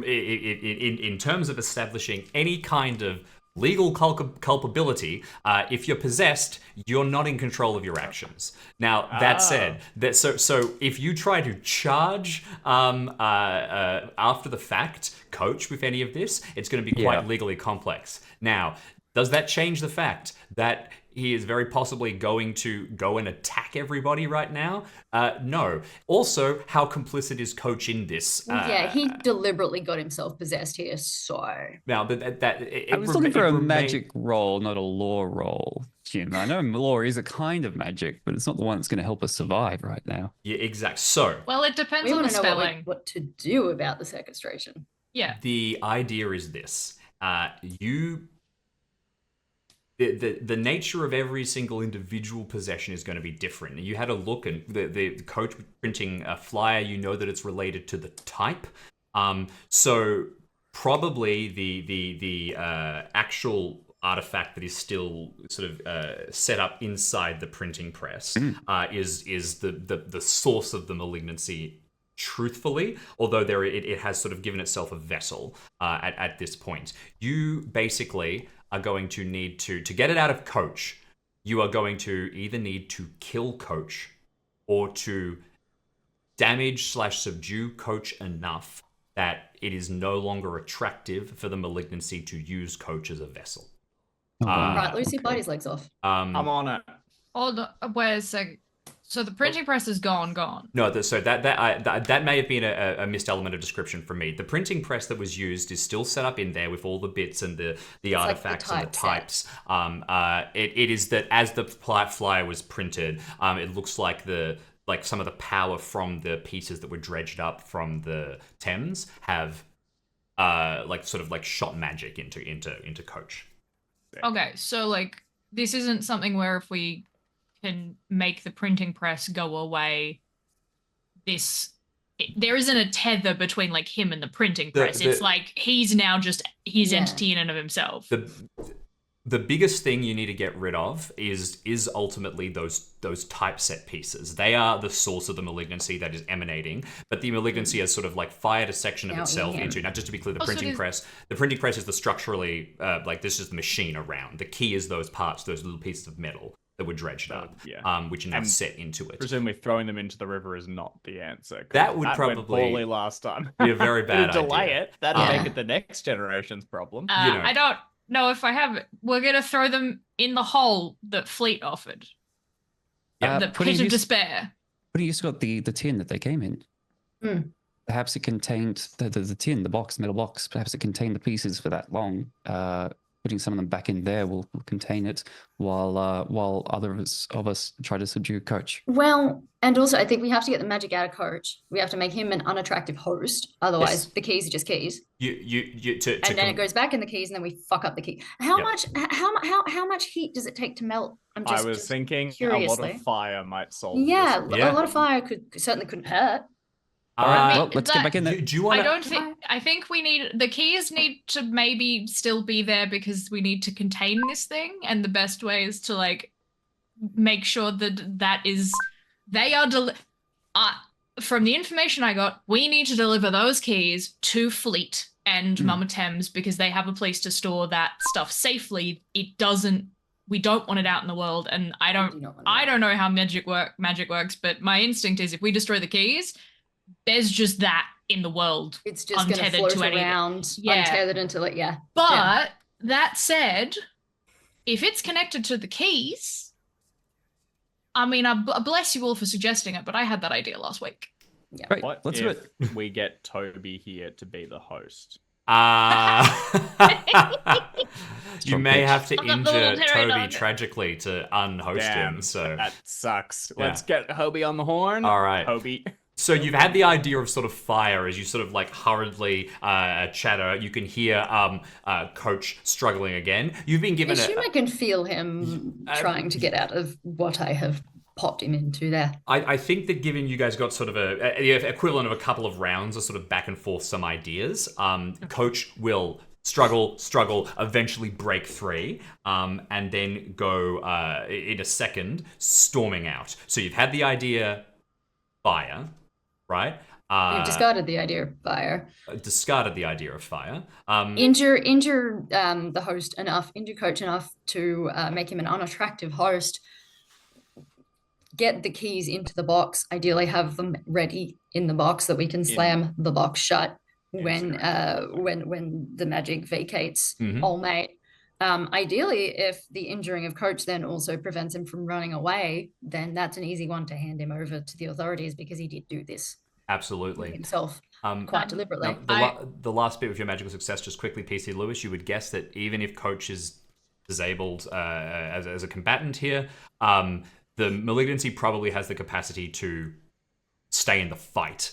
In terms of establishing any kind of legal culpability, if you're possessed, you're not in control of your actions. Now, that said, so if you try to charge after the fact, Coach, with any of this, it's going to be quite legally complex. Now, does that change the fact that he is very possibly going to go and attack everybody right now? No. Also, how complicit is Coach in this? Yeah, he deliberately got himself possessed here, so. Now, I was looking for a magic roll, not a lore roll, Jim. I know lore is a kind of magic, but it's not the one that's going to help us survive right now. Yeah, exact. So, Well, it depends We on the want to know spelling. what to do about the sequestration. Yeah. the idea is this. The nature of every single individual possession is going to be different. You had a look, and the Coach printing a flyer, you know that it's related to the type. So probably the actual artifact that is still sort of set up inside the printing press is the source of the malignancy. Truthfully, although it has sort of given itself a vessel at this point, you basically are going to need to get it out of Coach. You are going to either need to kill Coach or to damage/subdue Coach enough that it is no longer attractive for the malignancy to use Coach as a vessel. Right, Lucy, bite his legs off. I'm on it. Hold on. Wait a second. So the printing press is gone. No, so that may have been a missed element of description from me. The printing press that was used is still set up in there with all the bits and the artifacts and the types. It is that as the flyer was printed, it looks like some of the power from the pieces that were dredged up from the Thames have shot magic into Coach. Okay, so like this isn't something where if we can make the printing press go away, there isn't a tether between like him and the printing press. It's like he's now just his entity in and of himself. The biggest thing you need to get rid of is ultimately those typeset pieces. They are the source of the malignancy that is emanating, but the malignancy has sort of like fired a section of itself into. Now, just to be clear, the printing press is the structurally this is the machine around. The key is those parts, those little pieces of metal that were dredged up, which are now set into it. Presumably, throwing them into the river is not the answer. 'cause That would went probably poorly last time. be a very bad idea. Delay it. That'd make it the next generation's problem. I don't know if I have it. We're gonna throw them in the hole that Fleet offered. The pit of despair. But you just got the tin that they came in. Perhaps it contained the tin, the box, metal box. Perhaps it contained the pieces for that long. Putting some of them back in there will contain it, while others of us try to subdue Coach. Well, and also I think we have to get the magic out of Coach. We have to make him an unattractive host. Otherwise, the keys are just keys. Then It goes back in the keys, and then we fuck up the key. How much heat does it take to melt? I was thinking curiously. a lot of fire might solve Yeah, this. a lot of fire certainly couldn't hurt. All right, mean, well, let's get back in there. Do you want? I think we need the keys need to maybe still be there because we need to contain this thing, and the best way is to like make sure that they are from the information I got, we need to deliver those keys to Fleet and Mama Thames, because they have a place to store that stuff safely. We don't want it out in the world, and I don't know how magic works, but my instinct is if we destroy the keys, there's just that in the world. It's just going to float around, untethered until it, But that said, if it's connected to the keys, I mean, I bless you all for suggesting it, but I had that idea last week. Yeah. Great, What let's do if it. we get Toby here to be the host? You may have to I've got the little injure terror Toby dog. tragically to unhost Damn, him. So that sucks. Yeah. Let's get Hobie on the horn. All right. Hobie. So you've had the idea of sort of fire as you sort of like hurriedly chatter. You can hear Coach struggling again. You've been I given assume I can feel him trying to get out of what I have popped him into there. I think that given you guys got sort of a equivalent of a couple of rounds of sort of back and forth some ideas, Coach will struggle, eventually break free, and then go in a second storming out. So you've had the idea fire, right? You've discarded the idea of fire. Discarded the idea of fire. Injure the host enough, injure Coach enough to make him an unattractive host. Get the keys into the box. Ideally, have them ready in the box that we can slam the box shut when the magic vacates All Mate. Ideally, if the injuring of Coach then also prevents him from running away, then that's an easy one to hand him over to the authorities because he did do this Absolutely. himself quite deliberately. The last bit of your magical success, just quickly, PC Lewis, you would guess that even if Coach is disabled as a combatant here, the malignancy probably has the capacity to stay in the fight.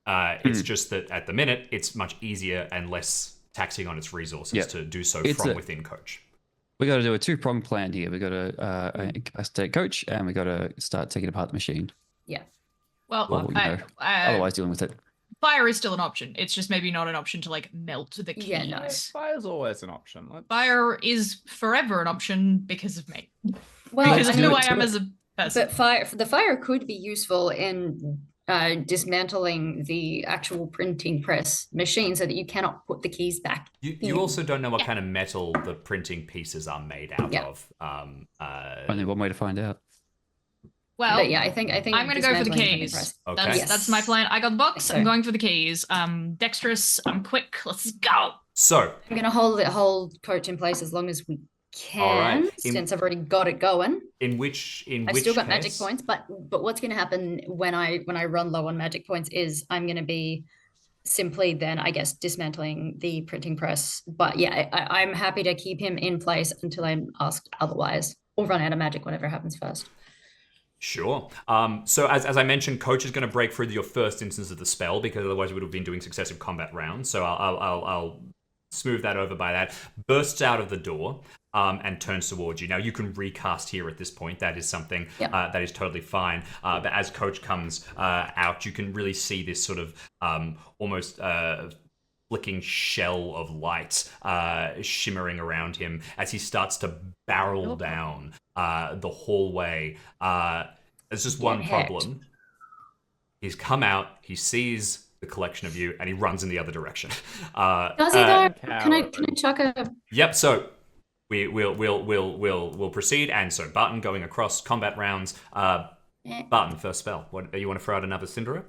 It's just that at the minute, it's much easier and less taxing on its resources to do so from within Coach. We got to do a two-pronged plan here. We got to incapacitate Coach, and we got to start taking apart the machine. Yeah. Well, otherwise dealing with it. Fire is still an option. It's just maybe not an option to like melt the keys. Yeah, no. Fire's always an option. Fire is forever an option because of me. Well, Because of who I am as a person. But the fire could be useful in dismantling the actual printing press machine so that you cannot put the keys back. You also don't know what kind of metal the printing pieces are made out of. Only one way to find out. Well, but yeah, I think I'm going to go for the dismantling keys. press. Okay. That's my plan. I got the box. Okay. I'm going for the keys. I'm dexterous. I'm quick. Let's go. So I'm going to hold Coach in place as long as we can, All right. since I've already got it going. I've Still got magic points, but what's going to happen when I run low on magic points is I'm going to be simply then, I guess, dismantling the printing press. But yeah, I'm happy to keep him in place until I'm asked otherwise, or run out of magic, whatever happens first. Sure. So as I mentioned, Coach is going to break through your first instance of the spell because otherwise we would have been doing successive combat rounds. So I'll smooth that over by that. Bursts out of the door and turns towards you. Now you can recast here at this point. That is something that is totally fine. But as Coach comes out, you can really see this sort of almost flicking shell of light shimmering around him as he starts to barrel down the hallway. There's just one problem. He's come out, he sees the collection of you, and he runs in the other direction. Does he though? Can I chuck a... Yep, so we'll proceed. And so Barton going across combat rounds. Barton, first spell. What you want to throw out another Cinderer?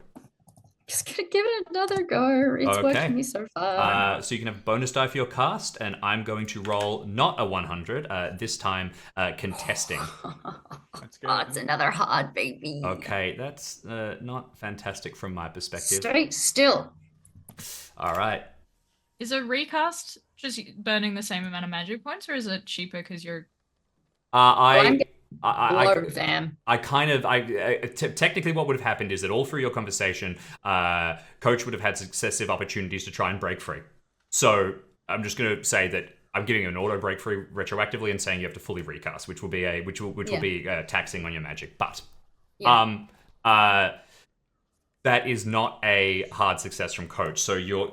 Just gonna give it another go. It's working me so far. So you can have a bonus die for your cast, and I'm going to roll not a 100, this time contesting. That's good. Oh, it's another hard baby. Okay, that's not fantastic from my perspective. Stay still. All right. Is a recast just burning the same amount of magic points, or is it cheaper because you're... Technically what would have happened is that all through your conversation, Coach would have had successive opportunities to try and break free. So I'm just going to say that I'm giving you an auto break free retroactively and saying you have to fully recast, which will be taxing on your magic. But that is not a hard success from Coach. So you're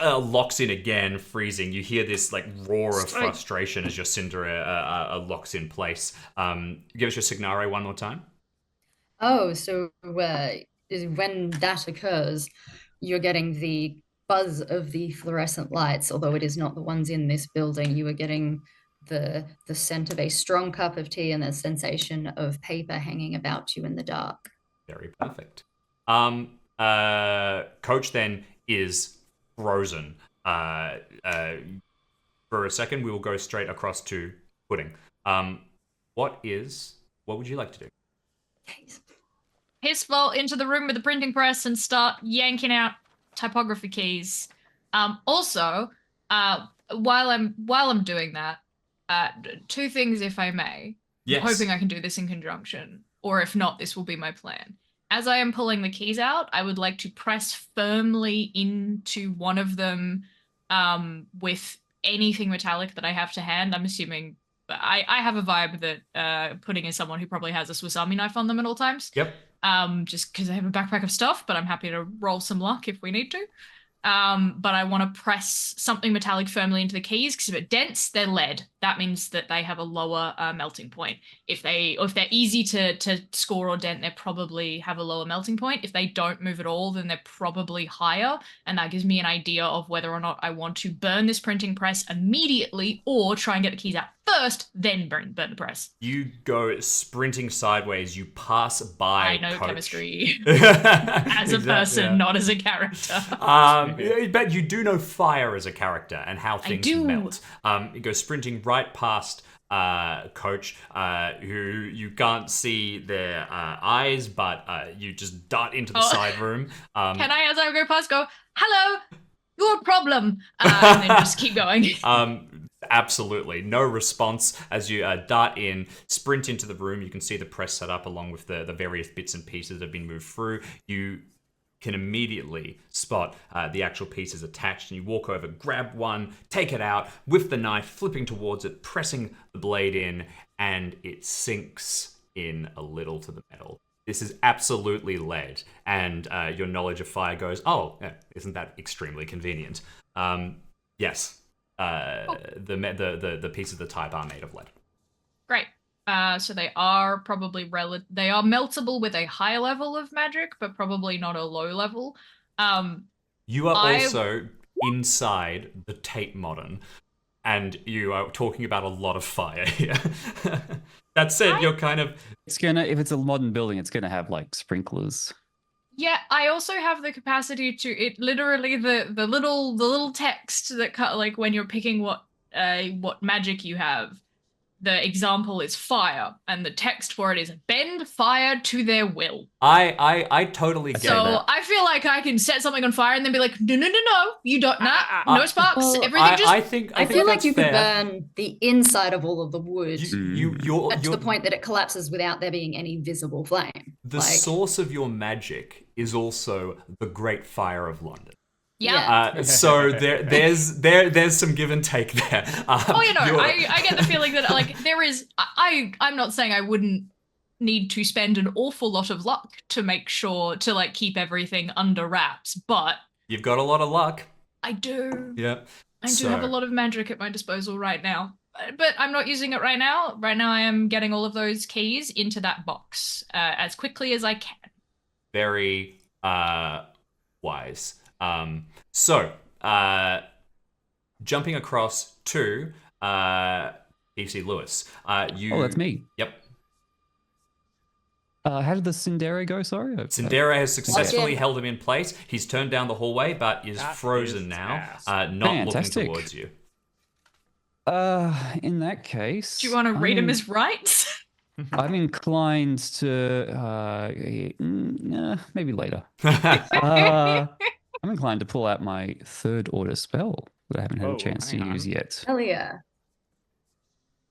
locks in again, freezing. You hear this like roar of frustration as your cinder locks in place. Give us your Signare one more time. Oh, so when that occurs, you're getting the buzz of the fluorescent lights, although it is not the ones in this building. You are getting the scent of a strong cup of tea and the sensation of paper hanging about you in the dark. Very perfect. Coach then is frozen. For a second, we will go straight across to Pudding. What would you like to do? Hiss vault into the room with the printing press and start yanking out typography keys. Also, while I'm doing that, two things, if I may. Yes. I'm hoping I can do this in conjunction, or if not, this will be my plan. As I am pulling the keys out, I would like to press firmly into one of them with anything metallic that I have to hand. I'm assuming I have a vibe that Pudding is someone who probably has a Swiss Army knife on them at all times. Yep. Just because I have a backpack of stuff, but I'm happy to roll some luck if we need to. But I want to press something metallic firmly into the keys because if it dents, they're lead. That means that they have a lower melting point. If they're easy to score or dent, they probably have a lower melting point. If they don't move at all, then they're probably higher, and that gives me an idea of whether or not I want to burn this printing press immediately or try and get the keys out first, then burn the press. You go sprinting sideways. You pass by. I know Coach. Chemistry as a person, not as a character. But you do know fire as a character and how things do. melt. You go sprinting right past Coach, who you can't see their eyes, but you just dart into the side room. Can I, as I go past, go, hello, your problem, and then just keep going. Absolutely. No response as you dart in, sprint into the room. You can see the press set up along with the various bits and pieces that have been moved through. You can immediately spot the actual pieces attached, and you walk over, grab one, take it out with the knife, flipping towards it, pressing the blade in, and it sinks in a little to the metal. This is absolutely lead, and your knowledge of fire goes, isn't that extremely convenient? Yes. The pieces of the tie bar made of lead. Great. So they are probably they are meltable with a high level of magic, but probably not a low level. You are also inside the Tate Modern, and you are talking about a lot of fire here. That said, you're kind of... if it's a modern building, it's gonna have like sprinklers. Yeah, I also have the capacity to literally the little text that like when you're picking what magic you have. The example is fire, and the text for it is bend fire to their will. I totally get that. So I feel like I can set something on fire and then be like, no, you don't, no sparks, everything just... I feel like you could burn the inside of all of the wood you're to the point that it collapses without there being any visible flame. The source of your magic is also the Great Fire of London. Yeah. So there's some give and take there. I get the feeling that like there is. I'm not saying I wouldn't need to spend an awful lot of luck to make sure to like keep everything under wraps, but you've got a lot of luck. I do. Yeah. I do have a lot of magic at my disposal right now, but I'm not using it right now. Right now, I am getting all of those keys into that box as quickly as I can. Very wise. Jumping across to DC Lewis. That's me. Yep. How did the Tsundere go? Sorry. Tsundere has successfully held him in place. He's turned down the hallway, but is frozen now, not looking towards you. In that case, do you want to read him his rights? I'm inclined to maybe later. I'm inclined to pull out my third order spell that I haven't had a chance to use yet. Hell yeah.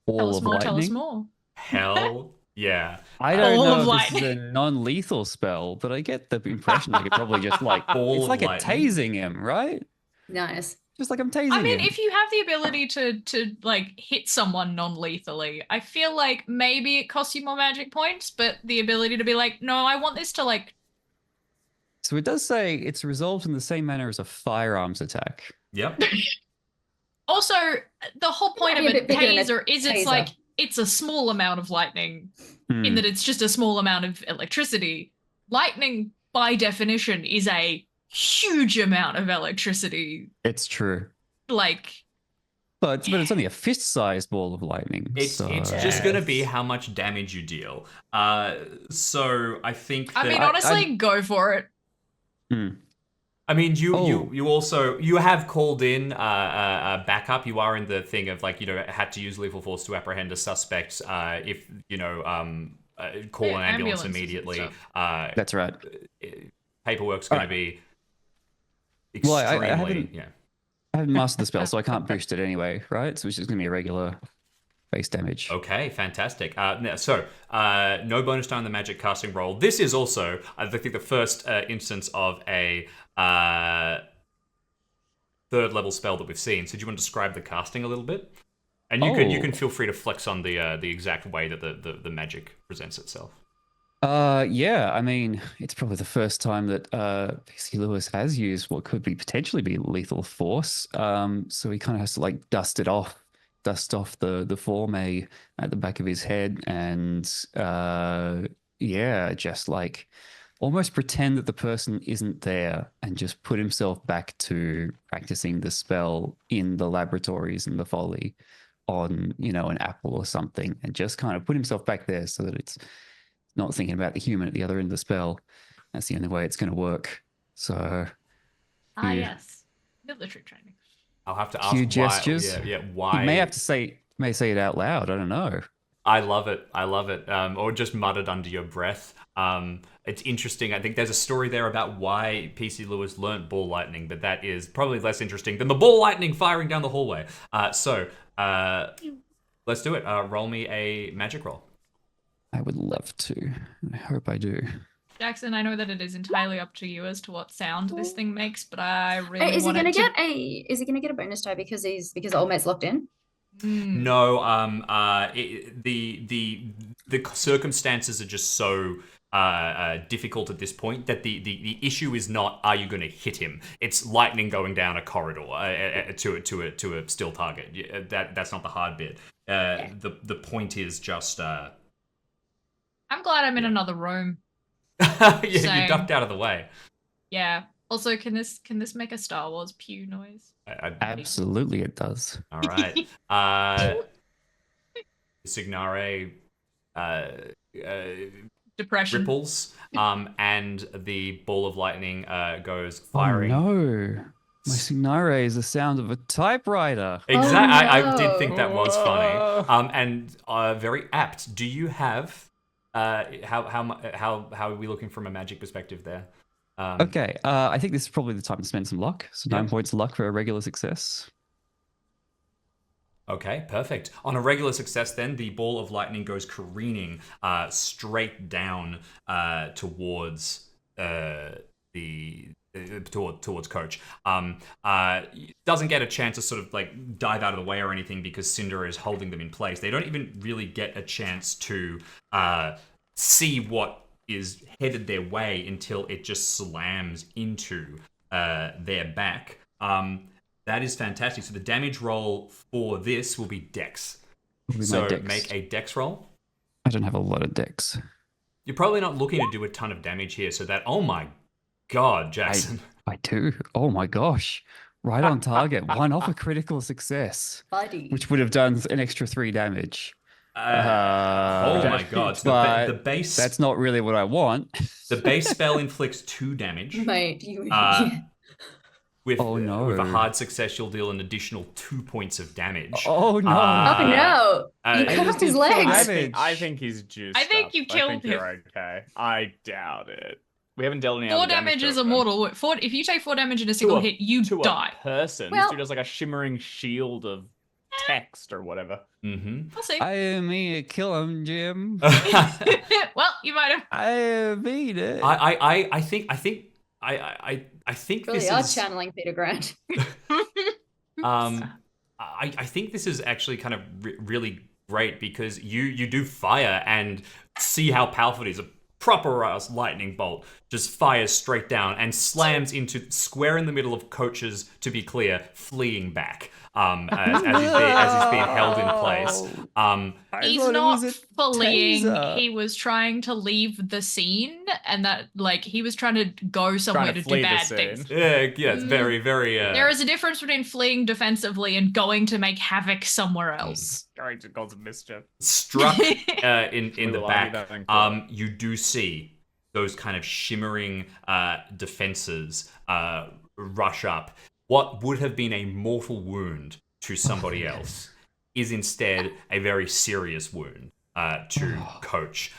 Tell us more. Hell yeah. I don't know if this is a non-lethal spell, but I get the impression I could probably just like... it's like a tasing him, right? Nice. Just like I'm tasing him. I mean, if you have the ability to like hit someone non-lethally, I feel like maybe it costs you more magic points, but the ability to be like, no, I want this to like... So it does say it's resolved in the same manner as a firearms attack. Yep. Also, the whole point of a taser is it's like, it's a small amount of lightning in that it's just a small amount of electricity. Lightning, by definition, is a huge amount of electricity. It's true. Like, But it's only a fist-sized ball of lightning. It's so... just going to be how much damage you deal. So I think that... I mean, honestly, go for it. I mean, Oh. you also you have called in backup. You are in the thing of like, you know, had to use lethal force to apprehend a suspect. If you know, call an ambulance ambulances and immediately. stuff. That's right. Paperwork's going to be Well, extremely. I haven't mastered the spell, so I can't boost it anyway, right? So it's just going to be a regular base damage. Okay, fantastic. So, no bonus die on the magic casting roll. This is also, I think, the first instance of a third level spell that we've seen. So, do you want to describe the casting a little bit? And you can feel free to flex on the exact way that the magic presents itself. Yeah, I mean, it's probably the first time that PC Lewis has used what could potentially be lethal force. So he kind of has to like dust off the forme at the back of his head, and yeah, just like almost pretend that the person isn't there and just put himself back to practicing the spell in the laboratories in the Folly on, you know, an apple or something, and just kind of put himself back there so that it's not thinking about the human at the other end of the spell. That's the only way it's going to work. So, Ah, yeah. yes. Military training. I'll have to ask Cue why. gestures. Why? You may have to say it out loud. I don't know. I love it. Or just muttered under your breath. It's interesting. I think there's a story there about why PC Lewis learnt ball lightning, but that is probably less interesting than the ball lightning firing down the hallway. So let's do it. Roll me a magic roll. I would love to. I hope I do. Jackson, I know that it is entirely up to you as to what sound this thing makes, but I really Is he want gonna it to... is he gonna get a bonus die because old mate's locked in? No, the circumstances are just so difficult at this point that the issue is not, are you going to hit him? It's lightning going down a corridor to a still target. That's not the hard bit. The point is just. I'm glad I'm in another room. Yeah, you Same. ducked out of the way. Yeah. Also, can this make a Star Wars pew noise? Absolutely, it does. All right. Signare Depression. ripples, and the ball of lightning goes firing. Oh no. My Signare is the sound of a typewriter. Exactly. Oh, I did think that was funny. Oh. And very apt. Do you have how are we looking from a magic perspective there? Okay, I think this is probably the time to spend some luck. So 9 Yeah. points of luck for a regular success. Okay, perfect. On a regular success, then the ball of lightning goes careening straight down towards towards Coach. Doesn't get a chance to sort of like dive out of the way or anything because Cinder is holding them in place. They don't even really get a chance to see what is headed their way until it just slams into their back. That is fantastic. So the damage roll for this will be Dex. Will be my So dex. make a Dex roll. I don't have a lot of decks. You're probably not looking to do a ton of damage here, so that, oh my god, Jackson. I do. Oh my gosh. Right on target. One off a critical success, Buddy. which would have done an extra 3 damage. Oh my god. So But the base that's not really what I want. the base spell inflicts 2 damage. Mate, you With, Oh, no. with a hard success, you'll deal an additional 2 points of damage. Oh no. Uh, oh no! You it cut is off his the legs. damage. I think he's juiced. I think up. you killed I think him. You're okay. I doubt it. We haven't dealt any 4 other damage is to him. immortal. If you take 4 damage in a single hit, you to die. A person. Well- This dude has like a shimmering shield of text or whatever. Mm-hmm. We'll see. I mean, kill him, Jim. Well, you might have. I mean it. I think Really this are is channeling Peter Grant. I think this is actually kind of really great because you do fire and see how powerful it is. A proper ass lightning bolt just fires straight down and slams into square in the middle of Coach's, to be clear, fleeing back. as he's being held in place. He's not fleeing. He was trying to leave the scene, and that he was trying to go somewhere to do bad things. Yeah, it's very, very. There is a difference between fleeing defensively and going to make havoc somewhere else. Going to cause mischief. Struck in the back. You do see those kind of shimmering defenses rush up. What would have been a mortal wound to somebody else is instead a very serious wound to Coach.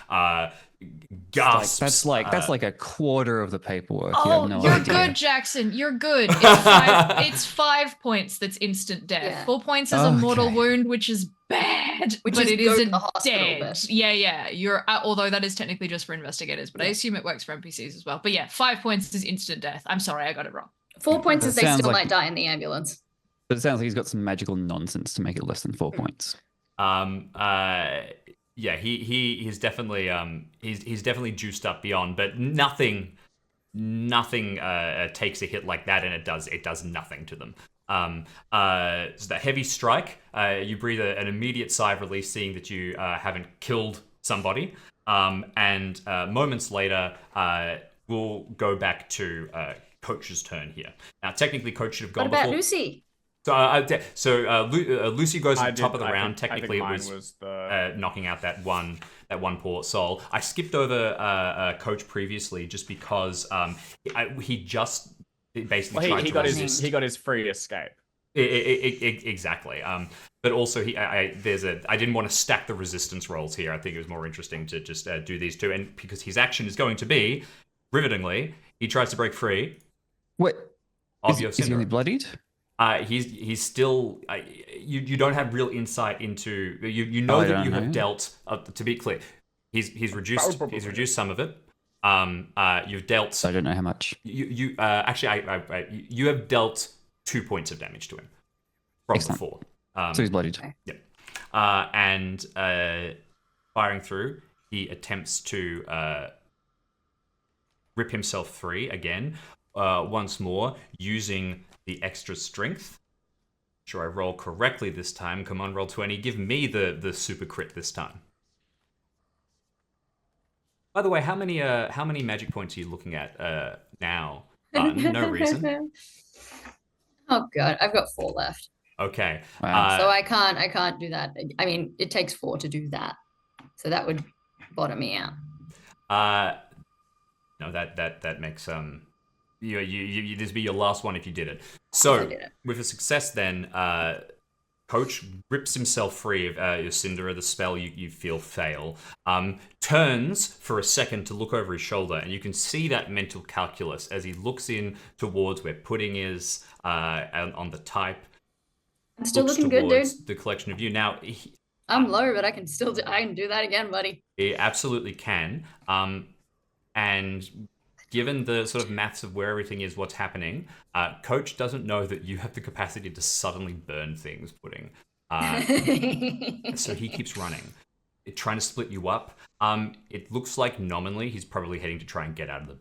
Gasps. That's like a quarter of the paperwork. Oh, you're idea. good, Jackson. You're good. It's 5 points that's instant death. Yeah. 4 points is a mortal wound, which is bad, but it isn't dead. Yeah. You're although that is technically just for investigators, but I assume it works for NPCs as well. But yeah, 5 points is instant death. I'm sorry, I got it wrong. 4 points is they still might die in the ambulance. But it sounds like he's got some magical nonsense to make it less than 4 points. Yeah, he's definitely he's definitely juiced up beyond, but nothing takes a hit like that, and it does nothing to them. So that heavy strike, you breathe an immediate sigh of relief, seeing that you haven't killed somebody, and moments later, we'll go back to Coach's turn here. Now, technically, Coach should have gone. What about before. Lucy? So Lucy goes to the top of the round. I think Technically, it was knocking out that one poor soul. I skipped over Coach previously just because he just basically tried to resist. He got his free escape. Exactly. But also I didn't want to stack the resistance rolls here. I think it was more interesting to just do these two, and because his action is going to be rivetingly, he tries to break free. What? Of your Is he syndrome. only bloodied? He's still. You don't have real insight into. You know that you have dealt. To be clear, he's reduced some of it. You've dealt. I don't know how much. You actually you have dealt 2 points of damage to him from before. So he's bloodied. Yep. And firing through, he attempts to rip himself free again. Once more, using the extra strength. Sure, I roll correctly this time. Come on, roll 20. Give me the super crit this time. By the way, how many magic points are you looking at now? No reason. Oh god, I've got 4 left. Okay. Wow. So I can't do that. I mean, it takes 4 to do that. So that would bottom me out. No, that makes you this would be your last one if you did it. So with a success, then Coach rips himself free of your Cinderer, the spell you feel fail. Turns for a second to look over his shoulder, and you can see that mental calculus as he looks in towards where Pudding is on the type. I'm still looking good, dude. The collection of you now. I'm low, but I can do that again, buddy. He absolutely can. And given the sort of maths of where everything is, what's happening, Coach doesn't know that you have the capacity to suddenly burn things, Pudding. So he keeps running, trying to split you up. It looks like nominally he's probably heading to try and get out of the...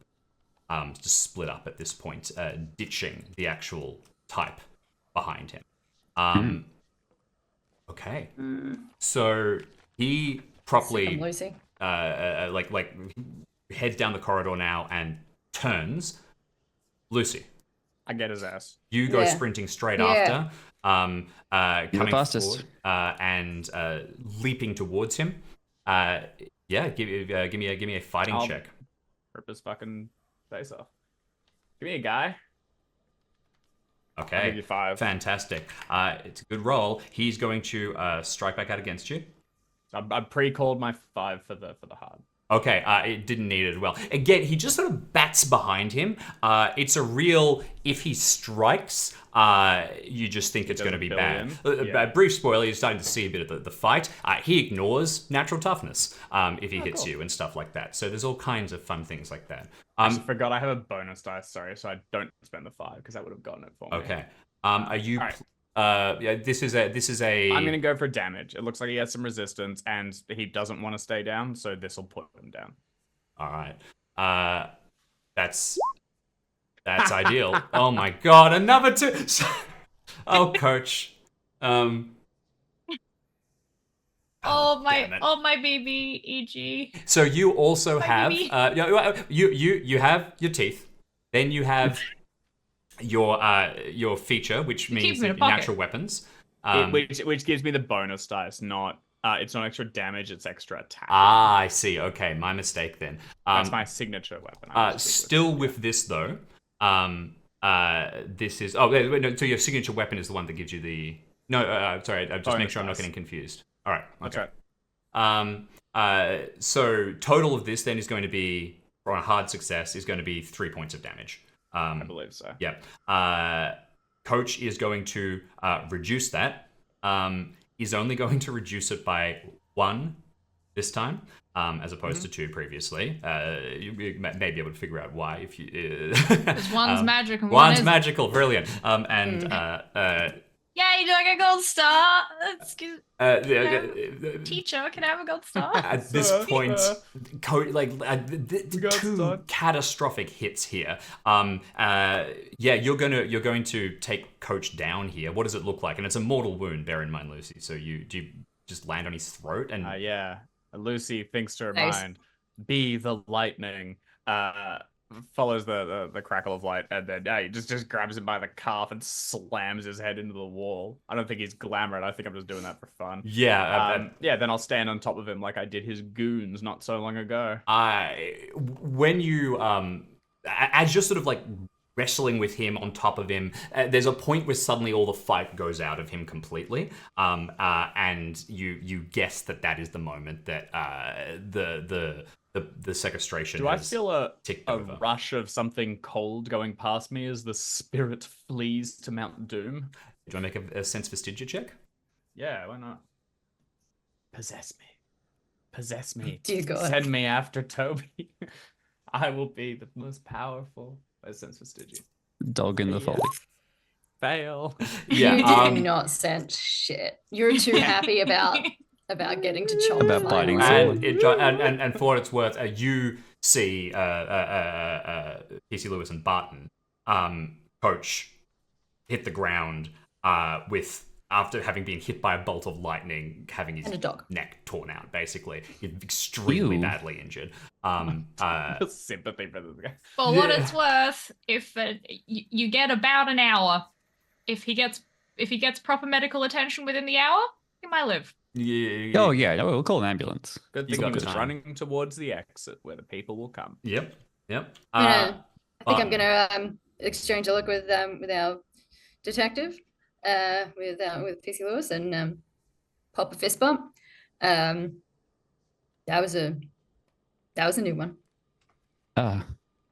to split up at this point, ditching the actual type behind him. Okay. So he properly... Lucy. Heads down the corridor now and turns. Lucy, I get his ass. you go sprinting straight after, coming fastest. forward and leaping towards him. Give me a fighting check. Rip his fucking face off. Give me a guy. Okay, I'll give you 5. Fantastic. It's a good roll. He's going to strike back out against you. I pre-called my 5 for the hard. Okay, it didn't need it as well. Again, he just sort of bats behind him. It's a real, if he strikes, you just think it's going to be bad. A brief spoiler, you're starting to see a bit of the fight. He ignores natural toughness if he hits you and stuff like that. So there's all kinds of fun things like that. I forgot I have a bonus dice, sorry, so I don't spend the 5 because that would have gotten it for me. Okay. Are you... Right. This is a. I'm gonna go for damage. It looks like he has some resistance, and he doesn't want to stay down, so this will put him down. All right. That's ideal. Oh my god, another 2. Oh, Coach, Um, Oh damn it. my baby, E.G. So you also My have baby. you have your teeth, then you have your feature, which You keep means them in that a pocket. natural weapons. Which gives me the bonus dice. It's not extra damage. It's extra attack. I see. Okay, my mistake then. That's my signature weapon. Still with this though. This is wait, no. So your signature weapon is the one that gives you the sorry. Just make sure I'm not getting confused. All right. Okay. That's right. So total of this then is going to be, on a hard success, is going to be 3 points of damage. I believe so. Yeah. Coach is going to reduce that. Is only going to reduce it by 1 this time, as opposed to 2 previously. You may be able to figure out why if you. Because one's magic and one one's isn't. magical, brilliant. Yay, do I get a gold star? Excuse teacher, can I have a gold star? At this point, got two stuck. catastrophic hits here. You're going to take Coach down here. What does it look like? And it's a mortal wound. Bear in mind, Lucy. So do you just land on his throat and Yeah. Lucy thinks to her Nice. mind, "Be the lightning." Follows the crackle of light, and then he just grabs him by the calf and slams his head into the wall. I don't think he's glamored. I think I'm just doing that for fun. Then I'll stand on top of him like I did his goons not so long ago. when you as you're sort of like wrestling with him on top of him, there's a point where suddenly all the fight goes out of him completely, and you guess that is the moment that the sequestration Do I has feel a ticked over. rush of something cold going past me as the spirit flees to Mount Doom? Do I make a sense vestigia check? Yeah, why not? Possess me. Possess me. Dear God. Send me after Toby. I will be the most powerful. By sense vestigia. Dog in the Yeah. folly. Fail. Yeah. You do not sense shit. You're too happy about getting to chomp. About my biting arm. someone. And for what it's worth, you see PC Lewis and Barton, Coach, hit the ground after having been hit by a bolt of lightning, having his And a dog. neck torn out, basically. He's extremely Ew. badly injured. Sympathy for this guy. For what it's worth, if you get about an hour, if he gets proper medical attention within the hour, he might live. Oh yeah, no, we'll call an ambulance. Good You thing he got was time. running towards the exit where the people will come. Yep. I think I'm Barton. gonna exchange a look with our detective, with PC Lewis, and pop a fist bump. That was a new one.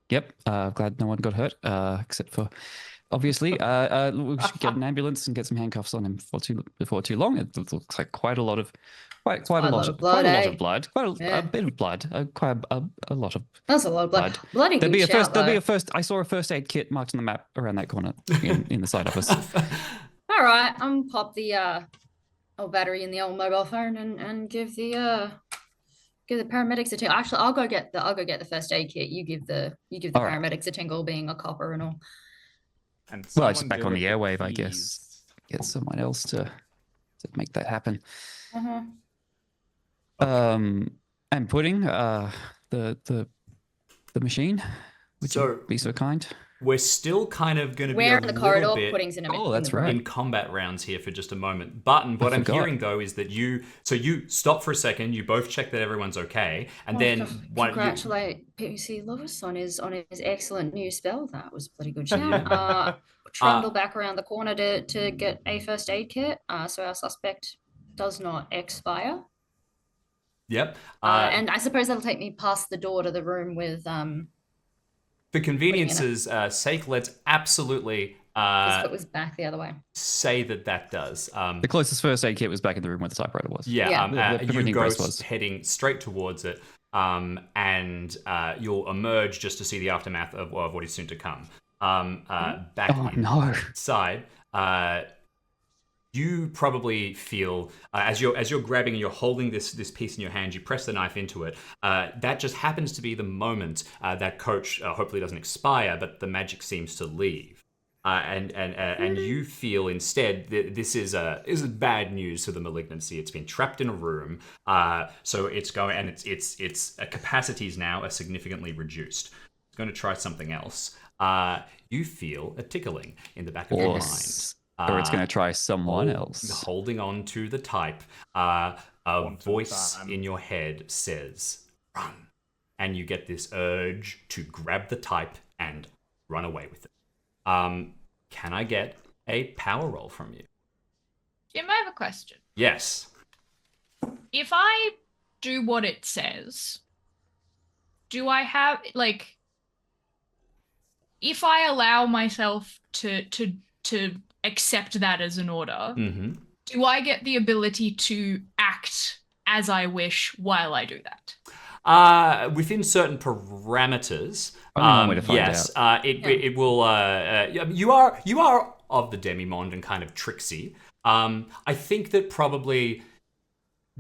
Yep. Glad no one got hurt, except for obviously. We should get an ambulance and get some handcuffs on him before too long. It looks like quite a lot of blood. Quite a lot of blood. Yeah. A bit of blood. Quite a lot of. That's a lot of blood. Blood. Bloody There'll be a good shout, first. though. I saw a first aid kit marked on the map around that corner in the side office. All right, I'm gonna pop the old battery in the old mobile phone and give the paramedics a tingle. Actually, I'll go get the first aid kit. You give the All right. paramedics a tingle, being a copper and all. And Well, it's someone back do on it the with airwave, I ease. guess. Get someone else to make that happen. Uh-huh. And Pudding, the machine. Would So- you be so kind? We're still kind of going to be Where a in the little corridor? bit Pudding's in a Oh, that's in the room. right. in combat rounds here for just a moment. Button, what I'm forgot. hearing though is that you stop for a second, you both check that everyone's okay, and Oh, then congratulate PC Lewis on his excellent new spell. That was a bloody good shout. Trundle back around the corner to get a first aid kit, so our suspect does not expire. Yep. And I suppose that'll take me past the door to the room with For convenience's sake, let's absolutely his foot was back the other way. say that does. The closest first aid kit was back in the room where the typewriter was. Yeah, Yeah. The you printing go press was. heading straight towards it, and you'll emerge just to see the aftermath of what is soon to come. Back Oh no! inside, you probably feel as you're grabbing and you're holding this piece in your hand, you press the knife into it. That just happens to be the moment that Coach hopefully doesn't expire, but the magic seems to leave. and you feel instead that this is bad news for the malignancy. It's been trapped in a room, so it's going, and its capacities now are significantly reduced. It's going to try something else. You feel a tickling in the back of your mind. Or it's going to try someone else. Holding on to the type, a voice in your head says, "Run," and you get this urge to grab the type and run away with it. Can I get a power roll from you? Jim, I have a question. Yes. If I do what it says, do I have, like, if I allow myself to accept that as an order, do I get the ability to act as I wish while I do that? Within certain parameters, Only one way to find yes, it will. You are of the Demimond and kind of tricksy. I think that probably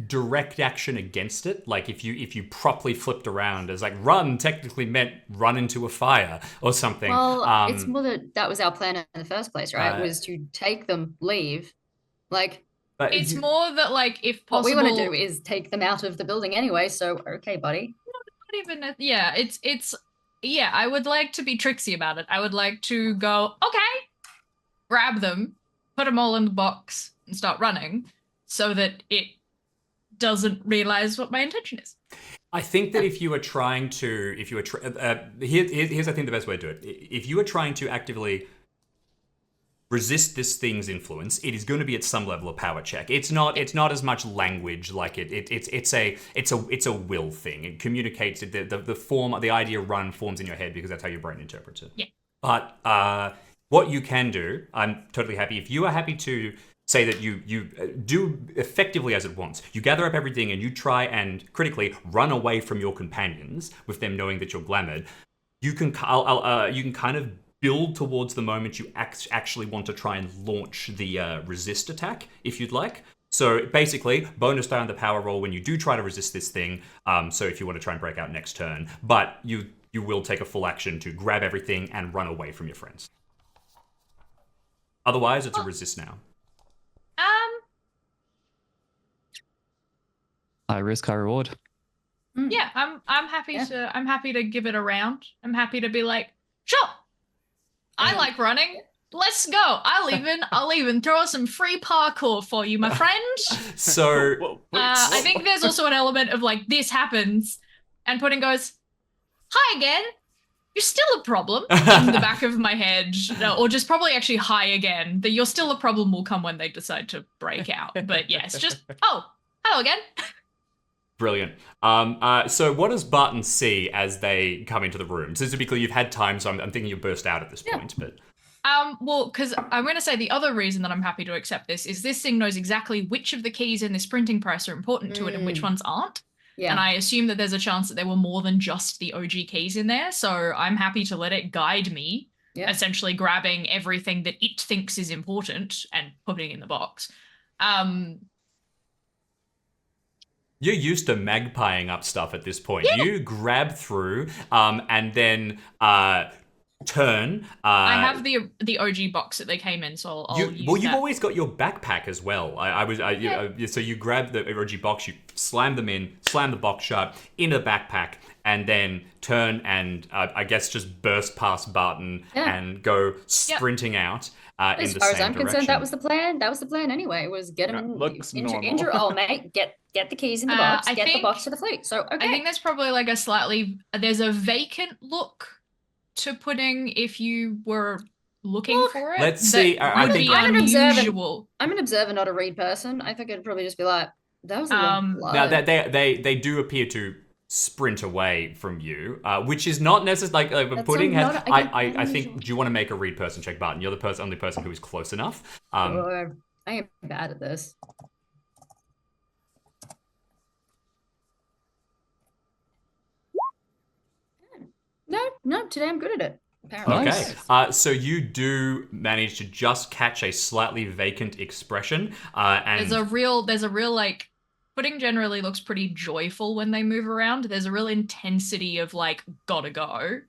direct action against it, like if you properly flipped around as like run, technically meant run into a fire or something. Well, it's more that was our plan in the first place, right? Was to take them, leave, like. But It's more that, like, if possible, what we want to do is take them out of the building anyway. So okay, buddy. Not even. Yeah, it's. Yeah, I would like to be tricksy about it. I would like to go, okay, grab them, put them all in the box, and start running, so that it doesn't realize what my intention is. I think that if you are trying to, here's I think the best way to do it. If you are trying to actively resist this thing's influence, it is going to be at some level of power check. It's not as much language, like it's a will thing. It communicates the form, the idea run forms in your head because that's how your brain interprets it. Yeah. But what you can do, I'm totally happy if you are happy to say that you do effectively as it wants. You gather up everything and you try and critically run away from your companions with them knowing that you're glamored. You can kind of build towards the moment you actually want to try and launch the resist attack, if you'd like. So basically, bonus die on the power roll when you do try to resist this thing. So if you want to try and break out next turn, but you will take a full action to grab everything and run away from your friends. Otherwise, it's a resist now. High risk, high reward. Yeah, I'm happy to give it a round. I'm happy to be like, sure. I like running. Let's go. I'll even throw some free parkour for you, my friend. So I think there's also an element of like this happens, and Pudding goes, "Hi again. You're still a problem." In the back of my head, or just probably actually hi again. The "you're still a problem" will come when they decide to break out. But yes, just hello again. Brilliant. So what does Barton see as they come into the room? So to be clear, you've had time, so I'm thinking you burst out at this point. But well, because I'm going to say the other reason that I'm happy to accept this is this thing knows exactly which of the keys in this printing press are important to it and which ones aren't. Yeah. And I assume that there's a chance that there were more than just the OG keys in there. So I'm happy to let it guide me, essentially grabbing everything that it thinks is important and putting it in the box. You're used to magpieing up stuff at this point. Yeah. You grab through and then turn. I have the OG box that they came in, so I'll use that. Well, you've always got your backpack as well. So you grab the OG box, you slam them in, slam the box shut, into the backpack, and then turn and I guess just burst past Barton and go sprinting out. As far as I'm concerned, that was the plan. That was the plan anyway. Was get him into oh mate, get the keys in the box, get the box to the fleet. So okay. I think there's probably like there's a vacant look to Pudding if you were looking for it. Let's see. I'm an observer, not a read person. I think it'd probably just be like that was a lot of blood. Now they do appear to sprint away from you, which is not necessarily like Pudding has. I think. Do you want to make a read person check, Barton? You're the only person who is close enough. I am bad at this. No, today I'm good at it. Apparently. Okay, so you do manage to just catch a slightly vacant expression, and there's a real like. Pudding generally looks pretty joyful when they move around. There's a real intensity of like, gotta go.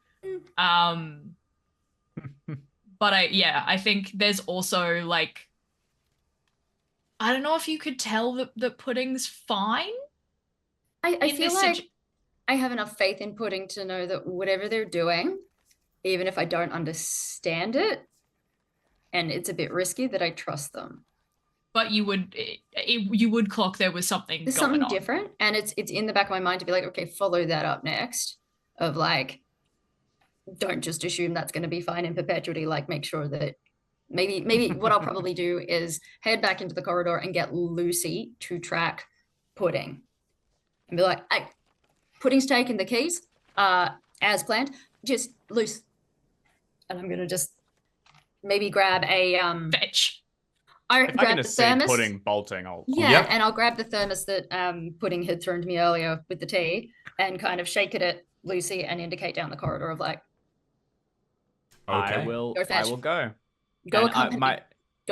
But I think there's also like, I don't know if you could tell that Pudding's fine. I in feel this like I have enough faith in Pudding to know that whatever they're doing, even if I don't understand it, and it's a bit risky, that I trust them. But you would clock there was something There's going something on. different, and it's in the back of my mind to be like, okay, follow that up next. Of like, don't just assume that's going to be fine in perpetuity. Like, make sure that maybe what I'll probably do is head back into the corridor and get Lucy to track Pudding, and be like, hey, Pudding's taking the keys, as planned. Just loose, and I'm gonna just maybe grab a Fetch. I If I grab can the just see thermos. Pudding bolting, Yeah, Yep. and I'll grab the thermos that Pudding had thrown to me earlier with the tea, and kind of shake it at Lucy and indicate down the corridor of like, Okay. I will Go fetch. go. go And accompany, go my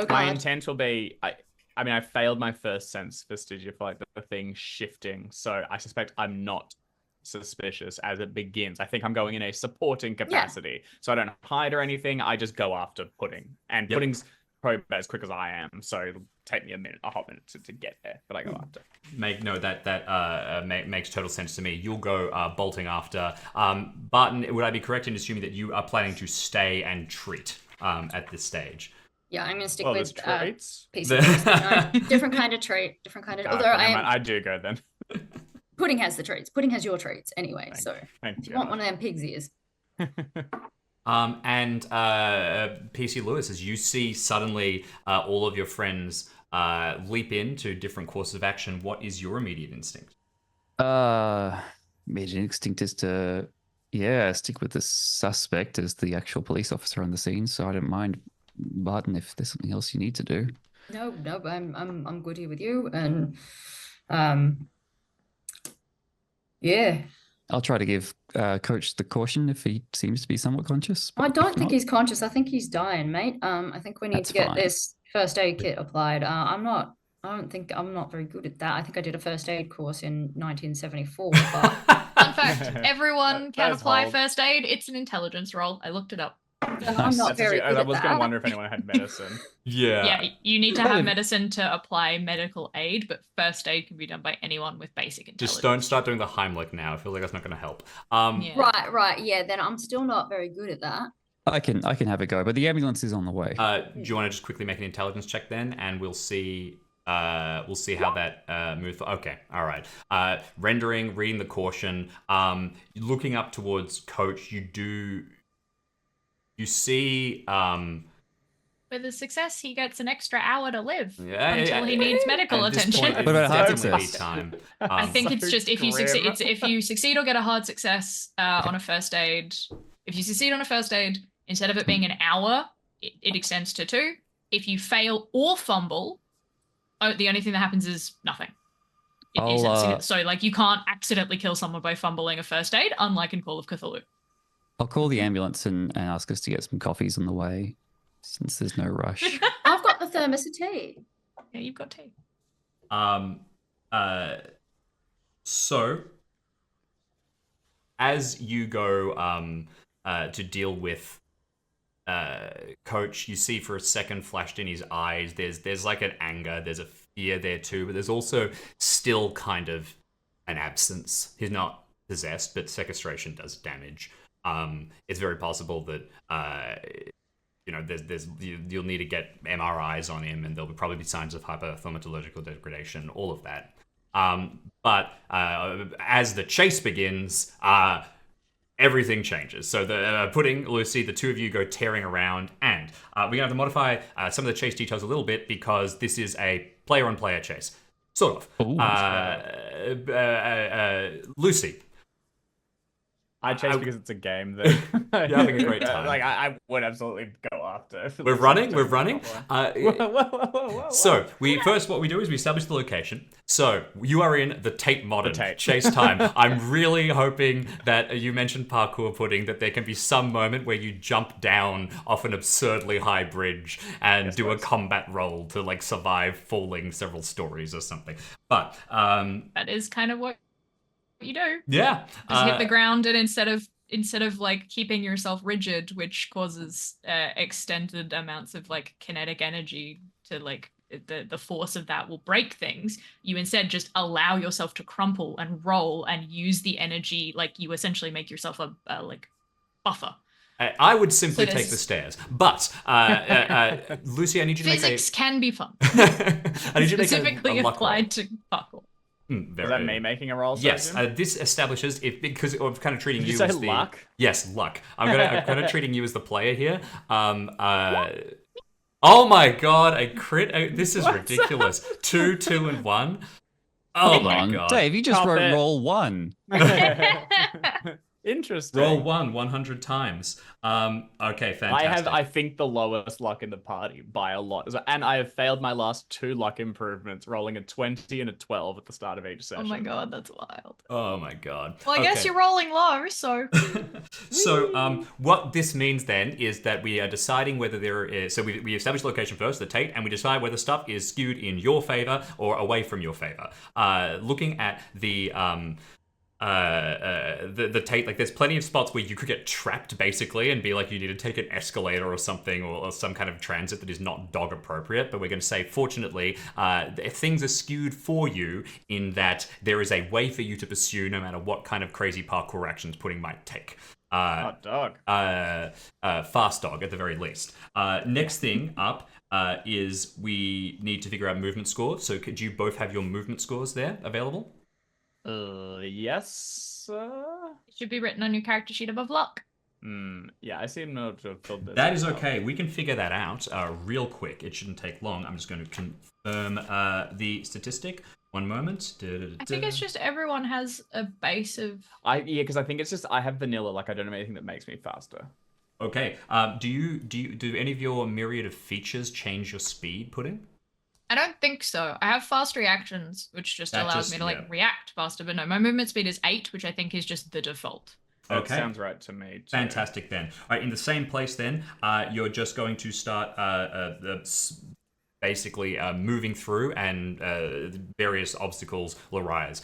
guard. intent will be, I mean, I failed my first sense vestige for like the thing shifting, so I suspect I'm not suspicious as it begins. I think I'm going in a supporting capacity, so I don't hide or anything. I just go after Pudding, and Yep. Pudding's probably about as quick as I am, so it'll take me a hot minute to get there, but I go after. Make no that makes total sense to me. You'll go bolting after. Barton, would I be correct in assuming that you are planning to stay and treat at this stage? Yeah, I'm gonna stick Well, with there's traits. piece of toast. No, different kind of trait, different kind of. Although I do go then. Pudding has the traits. Pudding has your traits anyway. Thank So Thank if you you. want one of them pig's ears, And PC Lewis, as you see suddenly all of your friends leap into different courses of action, what is your immediate instinct? Immediate instinct is to, stick with the suspect as the actual police officer on the scene. So I don't mind, Barton, if there's something else you need to do. no, I'm good here with you, and yeah. I'll try to give Coach the caution if he seems to be somewhat conscious. I but don't if think not, he's conscious. I think he's dying, mate. I think we need That's to get fine. this first aid kit applied. I'm not very good at that. I think I did a first aid course in 1974, but Fun fact: everyone can That is apply hold. first aid. It's an intelligence roll. I looked it up. I'm Nice. not very good I at was going to that. wonder if anyone had medicine. Yeah, you need to have Kind of- medicine to apply medical aid, but first aid can be done by anyone with basic intelligence. Just don't start doing the Heimlich now. I feel like that's not going to help. Yeah. Right. Yeah, then I'm still not very good at that. I can have a go, but the ambulance is on the way. Do you want to just quickly make an intelligence check then, and we'll see how that moves. Okay, all right. Reading the caution. Looking up towards Coach, you see. With a success, he gets an extra hour to live Yeah, until he needs medical at this attention. point, What about a hard it's definitely success? time. I think So it's just if you grim. succeed. It's if you succeed or get a hard success on a first aid. If you succeed on a first aid, instead of it being an hour, it extends to 2. If you fail or fumble, the only thing that happens is nothing. So like you can't accidentally kill someone by fumbling a first aid, unlike in Call of Cthulhu. I'll call the ambulance and ask us to get some coffees on the way, since there's no rush. I've got the thermos of tea. Yeah, you've got tea. So as you go to deal with Coach, you see for a second flashed in his eyes, there's like an anger, there's a fear there too, but there's also still kind of an absence. He's not possessed, but sequestration does damage. It's very possible that you'll need to get MRIs on him, and there'll probably be signs of hyperthermatological degradation, all of that. But as the chase begins, everything changes. So the Pudding, Lucy, the two of you go tearing around, and we're going to have to modify some of the chase details a little bit because this is a player-on-player chase. Sort of. Ooh. Lucy. I chase because it's a game that You're having a great time. Like I would absolutely go after. We're running. Whoa. So what we do is we establish the location. So you are in the Tate Modern chase time. I'm really hoping that you mentioned parkour, Pudding, that there can be some moment where you jump down off an absurdly high bridge and do a combat roll to like survive falling several stories or something. But That is kind of what you do. yeah, Just hit the ground, and instead of instead of like keeping yourself rigid, which causes extended amounts of like kinetic energy to like the force of that will break things, you instead just allow yourself to crumple and roll and use the energy, like you essentially make yourself a like buffer. I would simply So take the there's- stairs, but Lucy, I need you to Physics can be fun. make a. I need you to make Specifically a luck roll. applied to parkour. Is that me making a roll? Yes, Sergeant? this establishes if because of kind of treating Did you you say as the luck? Yes, luck. I'm kind of treating you as the player here. Oh my god, a crit! This is ridiculous. 2, 2, and 1. Oh Hold my on. god. Dave, you just Stop wrote it. roll 1. Interesting. Roll 100 times. Okay, fantastic. I think, the lowest luck in the party by a lot. And I have failed my last 2 luck improvements, rolling a 20 and a 12 at the start of each Oh session. my god, that's wild. Oh my god. Well, I guess Okay. you're rolling low, so So, what this means then is that we are deciding whether there is. So we establish the location first, the Tate, and we decide whether stuff is skewed in your favor or away from your favor. Looking at the Tate, like there's plenty of spots where you could get trapped basically and be like you need to take an escalator or something or some kind of transit that is not dog appropriate, but we're going to say fortunately things are skewed for you in that there is a way for you to pursue no matter what kind of crazy parkour actions Pudding might take. Hot dog. Fast dog at the very least. Next thing up is we need to figure out movement scores. So could you both have your movement scores there available? Yes. it should be written on your character sheet above luck. Yeah, I seem not to have filled this. That is out. okay. We can figure that out real quick. It shouldn't take long. I'm just going to confirm the statistic. One moment. I think it's just everyone has a base of. Yeah, because I think it's just I have vanilla. Like I don't have anything that makes me faster. Okay. Do any of your myriad of features change your speed, Pudding? I don't think so. I have fast reactions, which just That allows just- me to like yeah. react faster. But no, my movement speed is 8, which I think is just the default. That Okay. sounds right to me. Too. Fantastic then. All right, in the same place then, you're just going to start basically moving through and various obstacles will arise.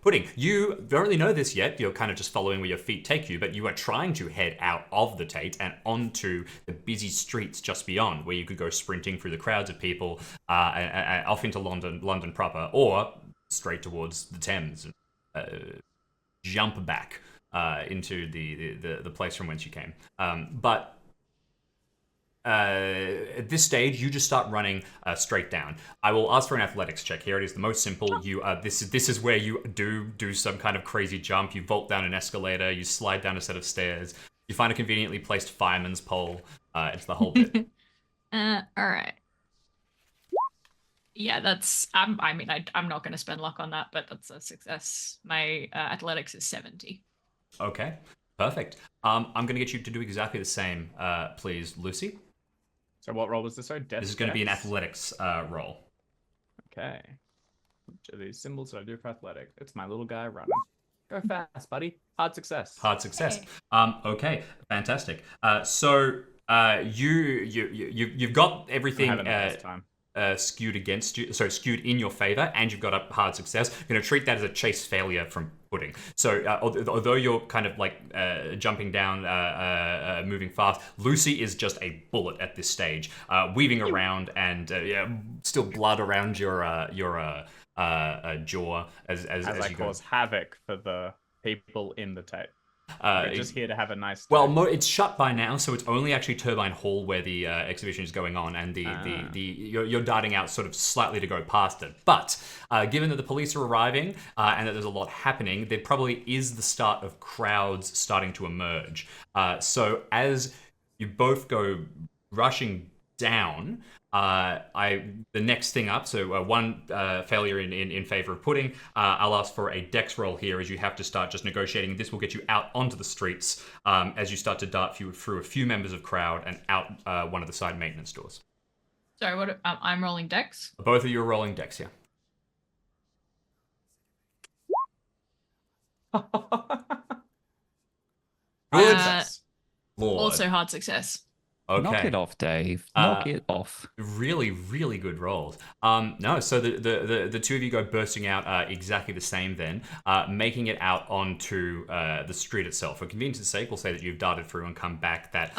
Pudding, you don't really know this yet. You're kind of just following where your feet take you, but you are trying to head out of the Tate and onto the busy streets just beyond, where you could go sprinting through the crowds of people and off into London proper, or straight towards the Thames and jump back into the place from whence you came. But at this stage, you just start running straight down. I will ask for an athletics check. Here it is, the most simple. You this is where you do some kind of crazy jump. You vault down an escalator. You slide down a set of stairs. You find a conveniently placed fireman's pole. It's the whole bit. All right. Yeah, that's. I'm not going to spend luck on that, but that's a success. My athletics is 70. Okay, perfect. I'm going to get you to do exactly the same, please, Lucy. So what roll was this? Sorry, This is going to be an athletics roll. Okay. Which are these symbols that I do for athletic? It's my little guy running. Go fast, buddy. Hard success. Hard success. Hey. Okay, fantastic. So you've got everything I'm having a nice time. skewed against you, so skewed in your favor, and you've got a hard success. You're going to treat that as a chase failure from Pudding. So although you're kind of like jumping down, moving fast, Lucy is just a bullet at this stage, weaving around and still blood around your jaw as I you go. cause havoc for the people in the Tate. Uh, We're just here to have a nice. Well, day. it's shut by now, so it's only actually Turbine Hall where the exhibition is going on, and you're darting out sort of slightly to go past it. But given that the police are arriving and that there's a lot happening, there probably is the start of crowds starting to emerge. So as you both go rushing down, the next thing up, so one failure in favor of Pudding, I'll ask for a dex roll here as you have to start just negotiating. This will get you out onto the streets as you start to dart through a few members of crowd and out one of the side maintenance doors. Sorry, what? I'm rolling dex. Both of you are rolling dex here. Good Uh, Lord. Also hard success. Knock Okay. it off, Dave. Knock it off. Really, really good rolls. No, so the two of you go bursting out exactly the same then, making it out onto the street itself. For convenience sake, we'll say that you've darted through and come back that...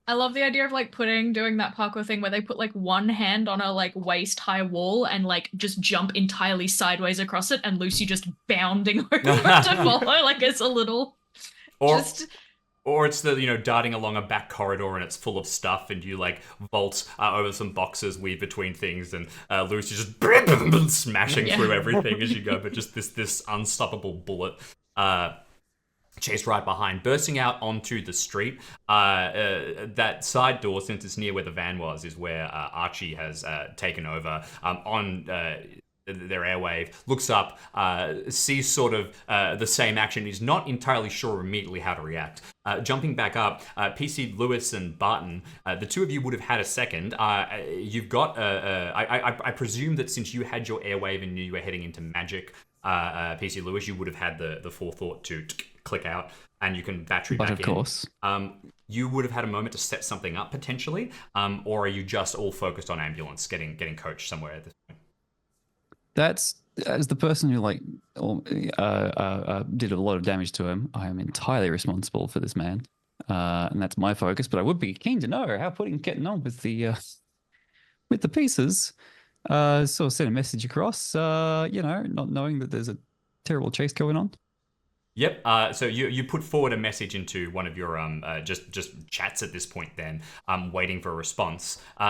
I love the idea of like doing that parkour thing where they put like one hand on a like waist high wall and like just jump entirely sideways across it and Lucy just bounding over to follow like it's a little Or it's the, darting along a back corridor and it's full of stuff and you like vault over some boxes, weave between things, and Lucy just smashing through everything as you go, but just this unstoppable bullet chased right behind, bursting out onto the street. That side door, since it's near where the van was, is where Archie has taken over on their airwave, looks up, sees sort of the same action. He's not entirely sure immediately how to react. Jumping back up, PC, Lewis, and Barton, the two of you would have had a second. You've got, I presume that since you had your airwave and knew you were heading into magic, PC Lewis, you would have had the forethought to click out, and you can battery back in. But of course. You would have had a moment to set something up potentially, or are you just all focused on ambulance, getting coached somewhere at this point? That's as the person who did a lot of damage to him. I am entirely responsible for this man, and that's my focus. But I would be keen to know how Pudding's getting on with the pieces. So send a message across. Not knowing that there's a terrible chase going on. Yep. So you put forward a message into one of your just chats at this point. Then waiting for a response. What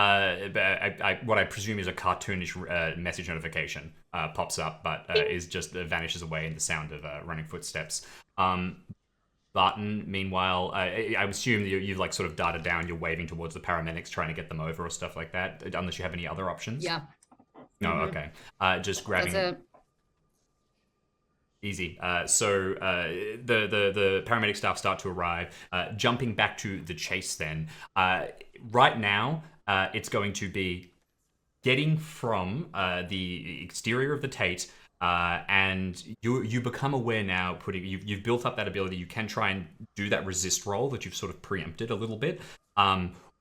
I presume is a cartoonish message notification pops up, but is just vanishes away in the sound of running footsteps. Barton, meanwhile, I assume that you've like sort of darted down. You're waving towards the paramedics, trying to get them over or stuff like that. Unless you have any other options. Yeah. No. Okay. Just grabbing. That's it. Easy. So the paramedic staff start to arrive, jumping back to the chase then. Right now, it's going to be getting from the exterior of the Tate, and you become aware now, you've built up that ability. You can try and do that resist roll that you've sort of preempted a little bit.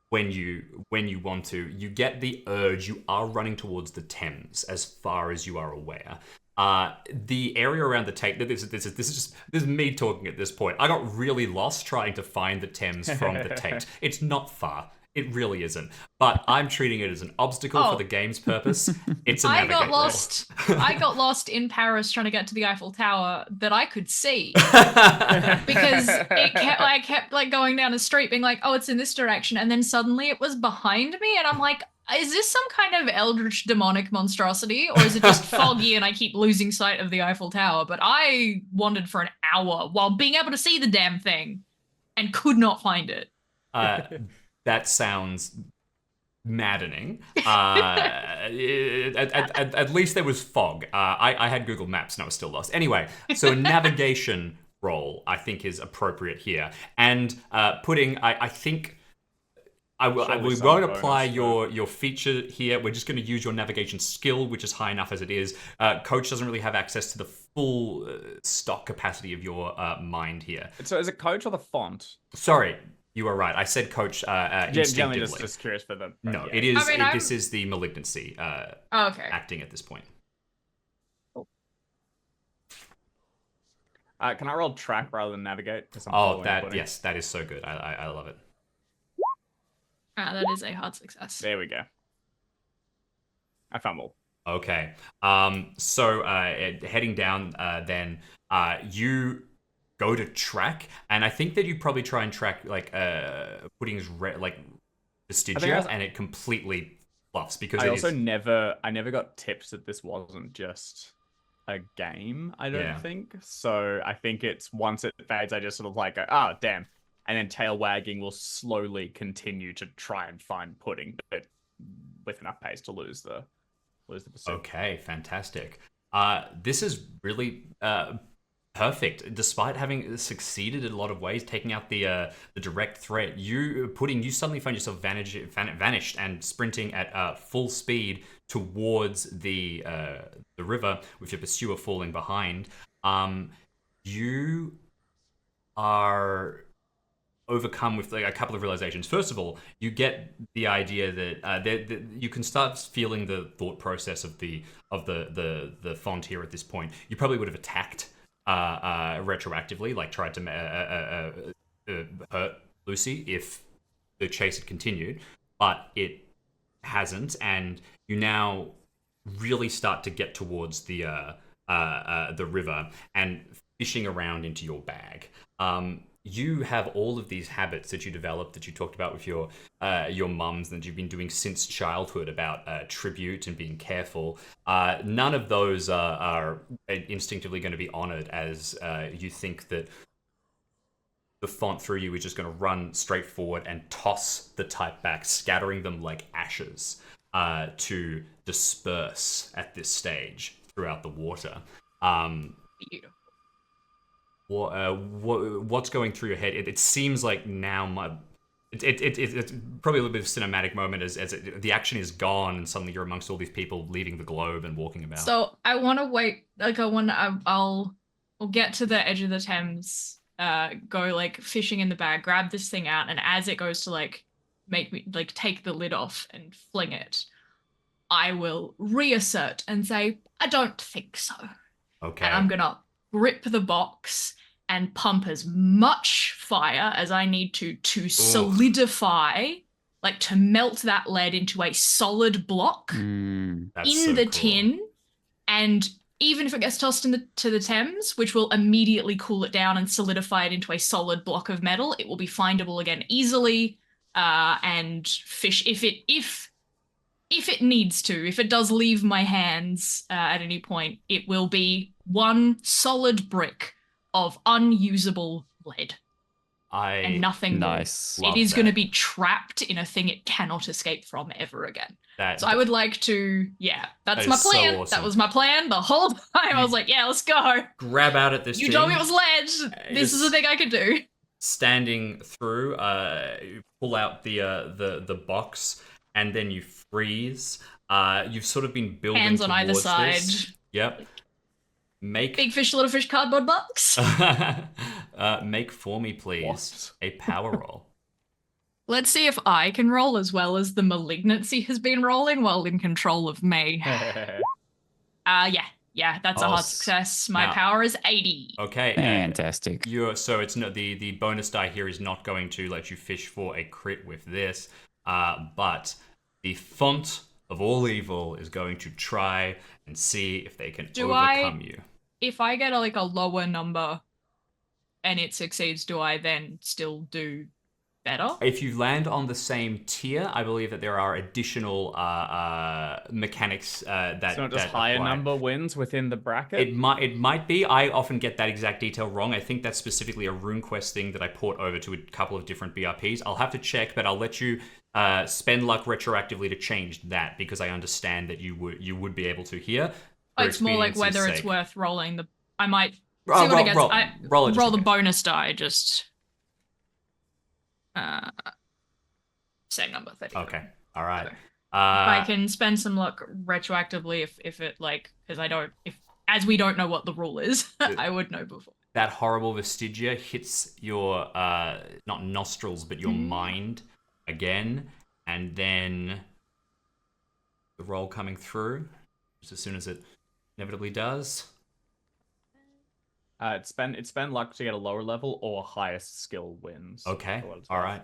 When you want to, you get the urge. You are running towards the Thames as far as you are aware. The area around the Tate, this is me talking at this point. I got really lost trying to find the Thames from the Tate. It's not far. It really isn't. But I'm treating it as an obstacle for the game's purpose. It's a navigate I got lost in Paris trying to get to the Eiffel Tower that I could see. Because I kept like going down the street being like, oh, it's in this direction. And then suddenly it was behind me. And I'm like, is this some kind of eldritch demonic monstrosity? Or is it just foggy and I keep losing sight of the Eiffel Tower? But I wandered for an hour while being able to see the damn thing and could not find it. That sounds maddening. At least there was fog. I had Google Maps and I was still lost. Anyway, so navigation roll I think is appropriate here. And Pudding, I think... we won't apply your feature here. We're just going to use your navigation skill, which is high enough as it is. Coach doesn't really have access to the full stock capacity of your mind here. So is it Coach or the font? Sorry, you are right. I said Coach instinctively. Just curious for them. No, yeah. it is. This is the malignancy acting at this point. Can I roll track rather than navigate? Yes, that is so good. I love it. That is a hard success. There we go. I fumbled. Okay. So heading down, then you go to track, and I think that you probably try and track like Pudding's vestigia, and it completely fluffs because I never got tips that this wasn't just a game. I don't think so. I think it's once it fades, I just sort of like go, oh damn. And then tail wagging will slowly continue to try and find Pudding, but with enough pace to lose the pursuit. Okay, fantastic. This is really perfect. Despite having succeeded in a lot of ways, taking out the direct threat, you suddenly find yourself vanished and sprinting at full speed towards the river with your pursuer falling behind. You are overcome with like a couple of realizations. First of all, you get the idea that you can start feeling the thought process of the font here at this point. You probably would have attacked retroactively, like tried to hurt Lucy if the chase had continued, but it hasn't, and you now really start to get towards the river and fishing around into your bag. You have all of these habits that you developed, that you talked about with your mums, that you've been doing since childhood about tribute and being careful. None of those are instinctively going to be honored, as you think that the font through you is just going to run straight forward and toss the type back, scattering them like ashes to disperse at this stage throughout the water. Beautiful. What's going through your head? It seems like now it's probably a little bit of a cinematic moment as the action is gone and suddenly you're amongst all these people leaving the globe and walking about. So I want to wait. Like I'll get to the edge of the Thames. Go like fishing in the bag, grab this thing out, and as it goes to like make me like take the lid off and fling it, I will reassert and say, I don't think so. Okay. And I'm gonna grip the box and pump as much fire as I need to solidify, like to melt that lead into a solid block in the tin. And even if it gets tossed to the Thames, which will immediately cool it down and solidify it into a solid block of metal, it will be findable again easily. And fish if it needs to, if it does leave my hands at any point, it will be one solid brick of unusable lead. And nothing nice. More. It is going to be trapped in a thing it cannot escape from ever again. So I would like to, that's my plan. So awesome. That was my plan the whole time. I was like, let's go. Grab out at this. You told me it was lead. This is the thing I could do. Standing through, you pull out the box, and then you freeze. You've sort of been building hands on either side. This. Yep. Make big fish, little fish cardboard box. Make for me, please, a power roll. Let's see if I can roll as well as the malignancy has been rolling while in control of me. Yeah, that's a hard success. My power is 80. Okay. Fantastic. So it's not the bonus die here is not going to let you fish for a crit with this, but the font of all evil is going to try and see if they can overcome you. If I get a lower number and it succeeds, do I then still do better? If you land on the same tier, I believe that there are additional mechanics that. It's not just higher number wins within the bracket. It might be. I often get that exact detail wrong. I think that's specifically a RuneQuest thing that I port over to a couple of different BRPs. I'll have to check, but I'll let you spend luck retroactively to change that, because I understand that you would be able to here. It's more like whether it's worth rolling the. I might see what it gets. Roll the bonus die. Just. Same number 30. Okay. All right. So, if I can spend some luck retroactively, if it because as we don't know what the rule is, I would know before. That horrible vestigia hits your not nostrils but your mind again, and then the roll coming through just as soon as it inevitably does. Spend luck to get a lower level or highest skill wins. Okay. All right.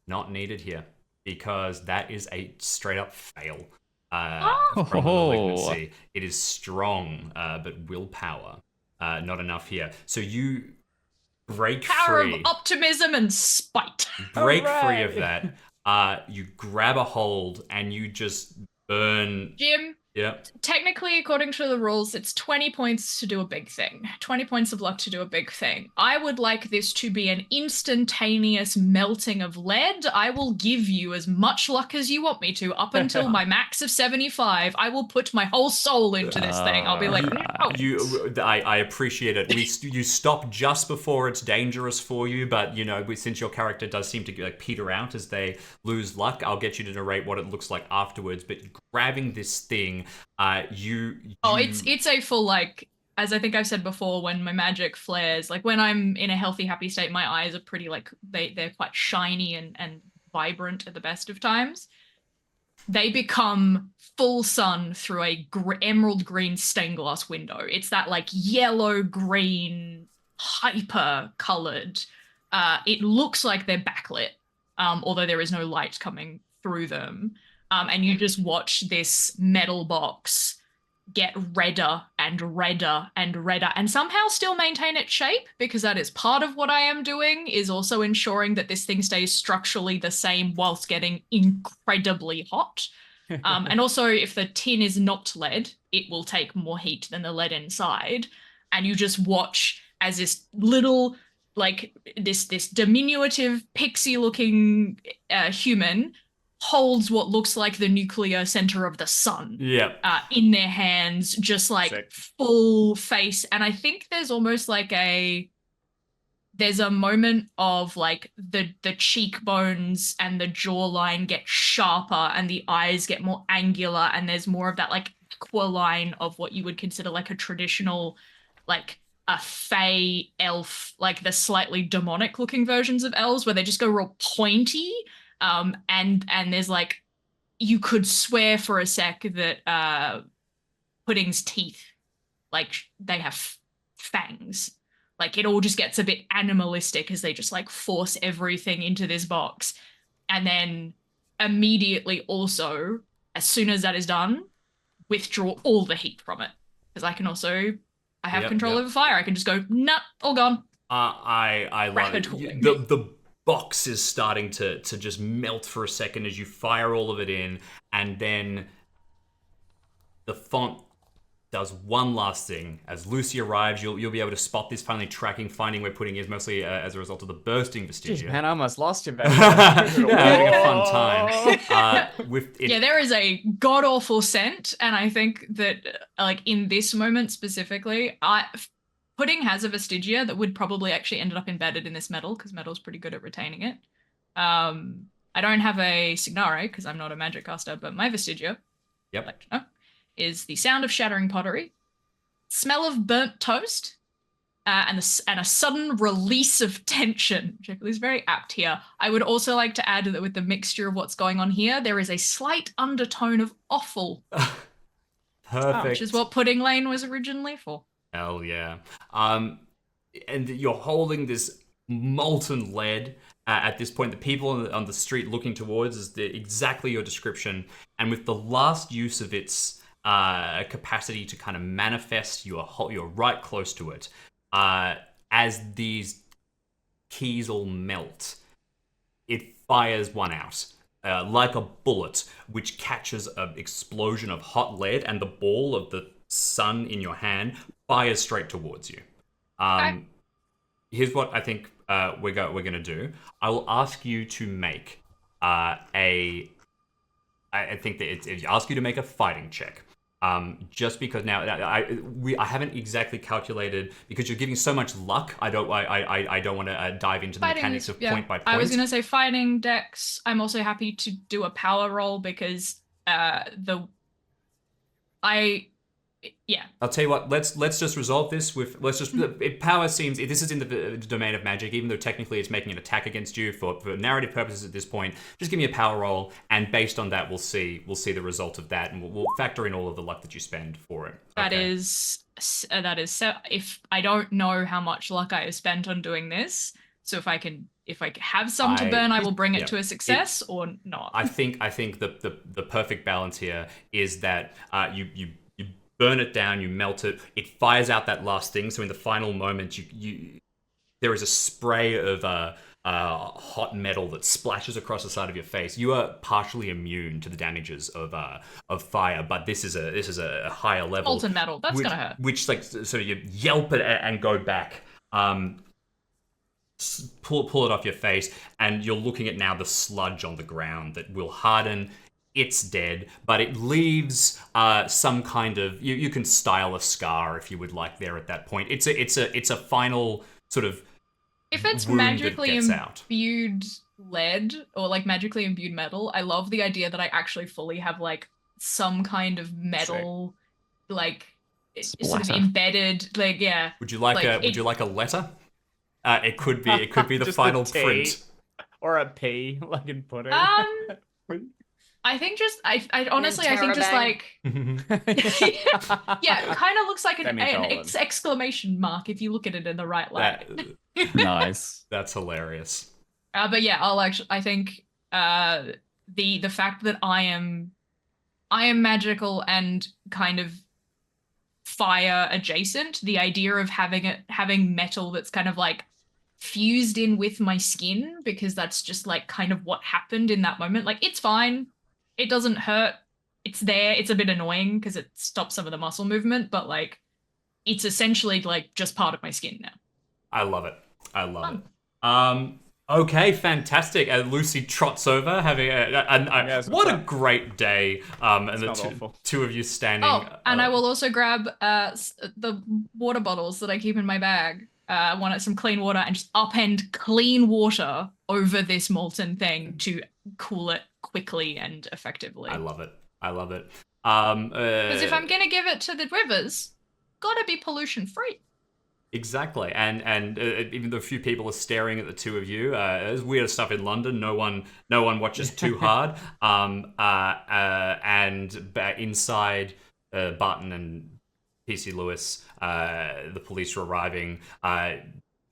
Not needed here, because that is a straight up fail. From the malignancy. It is strong, but willpower. Not enough here. So you break Power free. Of optimism and spite. Break free of that. You grab a hold and you just burn. Jim. Yep. Technically, according to the rules, it's 20 points to do a big thing. 20 points of luck to do a big thing. I would like this to be an instantaneous melting of lead. I will give you as much luck as you want me to, up until my max of 75. I will put my whole soul into this thing. I'll be like, no. I appreciate it. You stop just before it's dangerous for you, but since your character does seem to peter out as they lose luck, I'll get you to narrate what it looks like afterwards. But grabbing this thing, it's a full as I think I've said before, when my magic flares, like when I'm in a healthy, happy state, my eyes are pretty like they're quite shiny and vibrant at the best of times. They become full sun through a emerald green stained glass window. It's that like yellow green, hyper colored. It looks like they're backlit, although there is no light coming through them. And you just watch this metal box get redder and redder and redder and somehow still maintain its shape, because that is part of what I am doing, is also ensuring that this thing stays structurally the same whilst getting incredibly hot. And also, if the tin is not lead, it will take more heat than the lead inside. And you just watch as this little, like this diminutive pixie looking human holds what looks like the nuclear center of the sun in their hands, just like Sick. full face. And I think there's almost like there's a moment of like the cheekbones and the jawline get sharper and the eyes get more angular, and there's more of that like aquiline of what you would consider like a traditional, like a fae elf, like the slightly demonic looking versions of elves where they just go real pointy. And there's like, you could swear for a sec that Pudding's teeth, like they have fangs. Like it all just gets a bit animalistic as they just like force everything into this box. And then immediately also, as soon as that is done, withdraw all the heat from it. Because I have control over fire. I can just go, nah, all gone. I love it. The box is starting to just melt for a second as you fire all of it in, and then the font does one last thing. As Lucy arrives, you'll be able to spot this, finally finding where Pudding is, mostly as a result of the bursting vestigia. Jeez, man, I almost lost you, baby. Having a fun time. There is a god-awful scent, and I think that, like, in this moment specifically, Pudding has a vestigia that would probably actually ended up embedded in this metal, because metal's pretty good at retaining it. I don't have a Signare, because I'm not a magic caster, but my vestigia, is the sound of shattering pottery, smell of burnt toast, and a sudden release of tension, which I feel is very apt here. I would also like to add that with the mixture of what's going on here, there is a slight undertone of offal. Perfect. Which is what Pudding Lane was originally for. Hell yeah. And you're holding this molten lead at this point. The people on the street looking towards is exactly your description. And with the last use of its capacity to kind of manifest, you're right close to it. As these keys all melt, it fires one out. Like a bullet, which catches an explosion of hot lead, and the ball of the sun in your hand fires straight towards you. Here's what I think we're going to do. I will ask you to make I think that it ask you to make a fighting check. Just because now I haven't exactly calculated, because you're giving so much luck. I don't want to dive into the mechanics of point by point. I was going to say fighting dex. I'm also happy to do a power roll, because I'll tell you what, let's just resolve this with, power seems, if this is in the domain of magic, even though technically it's making an attack against you for narrative purposes at this point, just give me a power roll, and based on that we'll see the result of that, and we'll factor in all of the luck that you spend for it. That is so, if I don't know how much luck I have spent on doing this, so if I have some to burn, I will bring it to a success or not. I think the perfect balance here is that you burn it down, you melt it, it fires out that last thing. So in the final moment, there is a spray of hot metal that splashes across the side of your face. You are partially immune to the damages of fire, but this is a higher level. Molten metal, that's gonna hurt. Which, like, so you yelp it and go back. Pull it off your face, and you're looking at now the sludge on the ground that will harden. It's dead, but it leaves some kind of, you can style a scar if you would like there at that point. It's a final sort of, if it's magically imbued lead or like magically imbued metal, I love the idea that I actually fully have like some kind of metal, like sort of Splatter. embedded, like yeah. Would you like Like, would you like a letter? It could be the Just final a T print. or a P, like in pudding. I think just I honestly I think just Interrobang. like yeah, kind of looks like an Semicolon. exclamation mark if you look at it in the right light. Nice. That's hilarious. But yeah, I think the fact that I am magical and kind of fire adjacent, the idea of having metal that's kind of like fused in with my skin, because that's just like kind of what happened in that moment. Like, it's fine. It doesn't hurt. It's there. It's a bit annoying because it stops some of the muscle movement, but like it's essentially like just part of my skin now. I love it. I love Fun. it. Okay, fantastic. Lucy trots over, having Yes, what what's a up? great day. And It's the not awful. two of you standing. Oh, and I will also grab the water bottles that I keep in my bag. Want some clean water and just upend clean water over this molten thing to cool it quickly and effectively. I love it. I love it. Because if I'm gonna give it to the rivers, gotta be pollution free. Exactly, and even though a few people are staring at the two of you, there's weird stuff in London. No one watches too hard. Inside, Barton and PC Lewis, the police are arriving.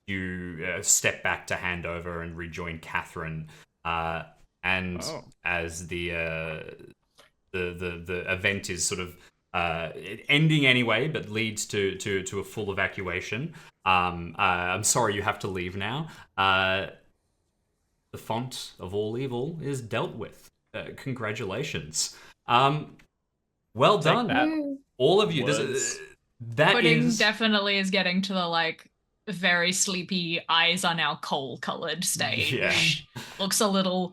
You step back to hand over and rejoin Catherine, and as the event is sort of ending anyway, but leads to a full evacuation. I'm sorry you have to leave now. The font of all evil is dealt with. Congratulations. Well done, that. all of you. Words. That Pudding is definitely is getting to the like very sleepy, eyes are now coal colored stage. Yeah. Looks a little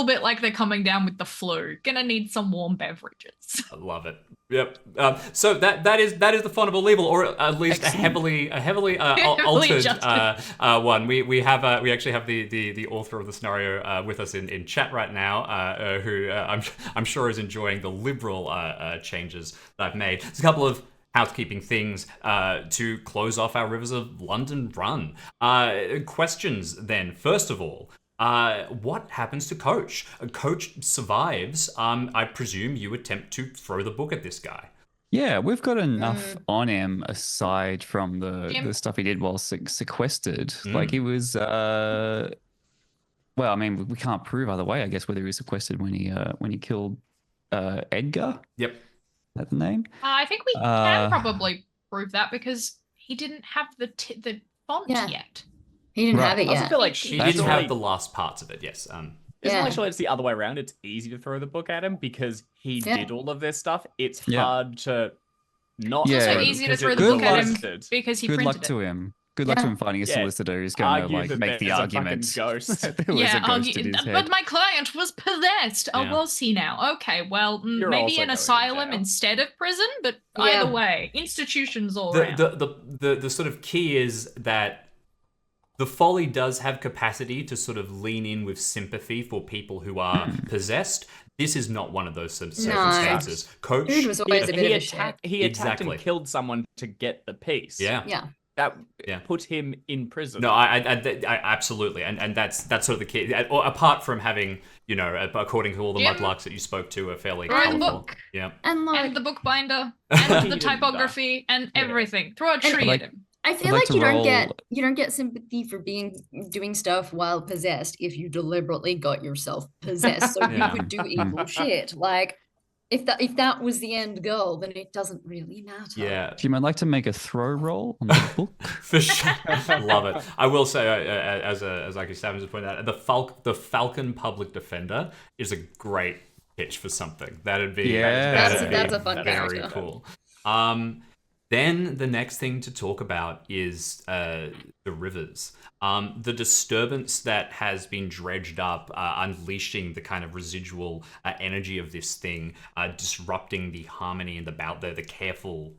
bit like they're coming down with the flu. Gonna need some warm beverages. I love it. Yep. So that is the font of all evil, or at least Excellent. a heavily altered adjusted. one. We actually have the author of the scenario with us in chat right now, who I'm sure is enjoying the liberal changes that I've made. There's a couple of housekeeping things to close off our Rivers of London run. Questions then. First of all, what happens to Coach? Coach survives. I presume you attempt to throw the book at this guy. Yeah, we've got enough on him aside from Jim? the stuff he did while sequestered. Mm. Like he was, well, I mean, we can't prove either way, I guess, whether he was sequestered when he killed Edgar. Yep. Is that the name? I think we can probably prove that because he didn't have the font Yeah. yet. He didn't Right. have it I also yet. feel like He That's didn't right. have the last parts of it. Yes. Isn't Yeah. actually it's the other way around? It's easy to throw the book at him because he Yeah. did all of this stuff. It's Yeah. hard to not Yeah. It's throw also them easy to because throw it the Good book at him listed. because he Good printed luck it. to him. Good luck to Yeah. him finding a Yeah. solicitor who's going to Argue like that make the there's a argument. fucking ghost. There was Yeah, a ghost in his but head. my client was possessed. Oh, Yeah. was he now? Okay, well, You're maybe also an going to asylum jail. instead of prison, but Yeah. either way, institutions all around. The sort of key is that the Folly does have capacity to sort of lean in with sympathy for people who are possessed. This is not one of those circumstances. Coach, Dude was always a bit he of a shit. attacked Exactly. and killed someone to get the piece. yeah. Yeah. That Yeah. put him in prison. No, I absolutely, and that's sort of the key. Or apart from having, according to all the Jim? mudlarks that you spoke to, are fairly Throw the colourful. book. Yeah. And like, and the bookbinder, He and the didn't die. typography, and Yeah. everything. Throw a tree like- at him. I feel I'd like like to you don't roll- get sympathy for doing stuff while possessed if you deliberately got yourself possessed so Yeah. you could do evil shit. Like if that was the end goal, then it doesn't really matter. Yeah. Jim, I'd like to make a throw roll on the book. For sure. Love it. I will say, as Aki Savage has pointed out, the Falcon Public Defender is a great pitch for something. That'd be Yeah. That's a fun very character. cool. Then the next thing to talk about is the rivers. The disturbance that has been dredged up, unleashing the kind of residual energy of this thing, disrupting the harmony and the careful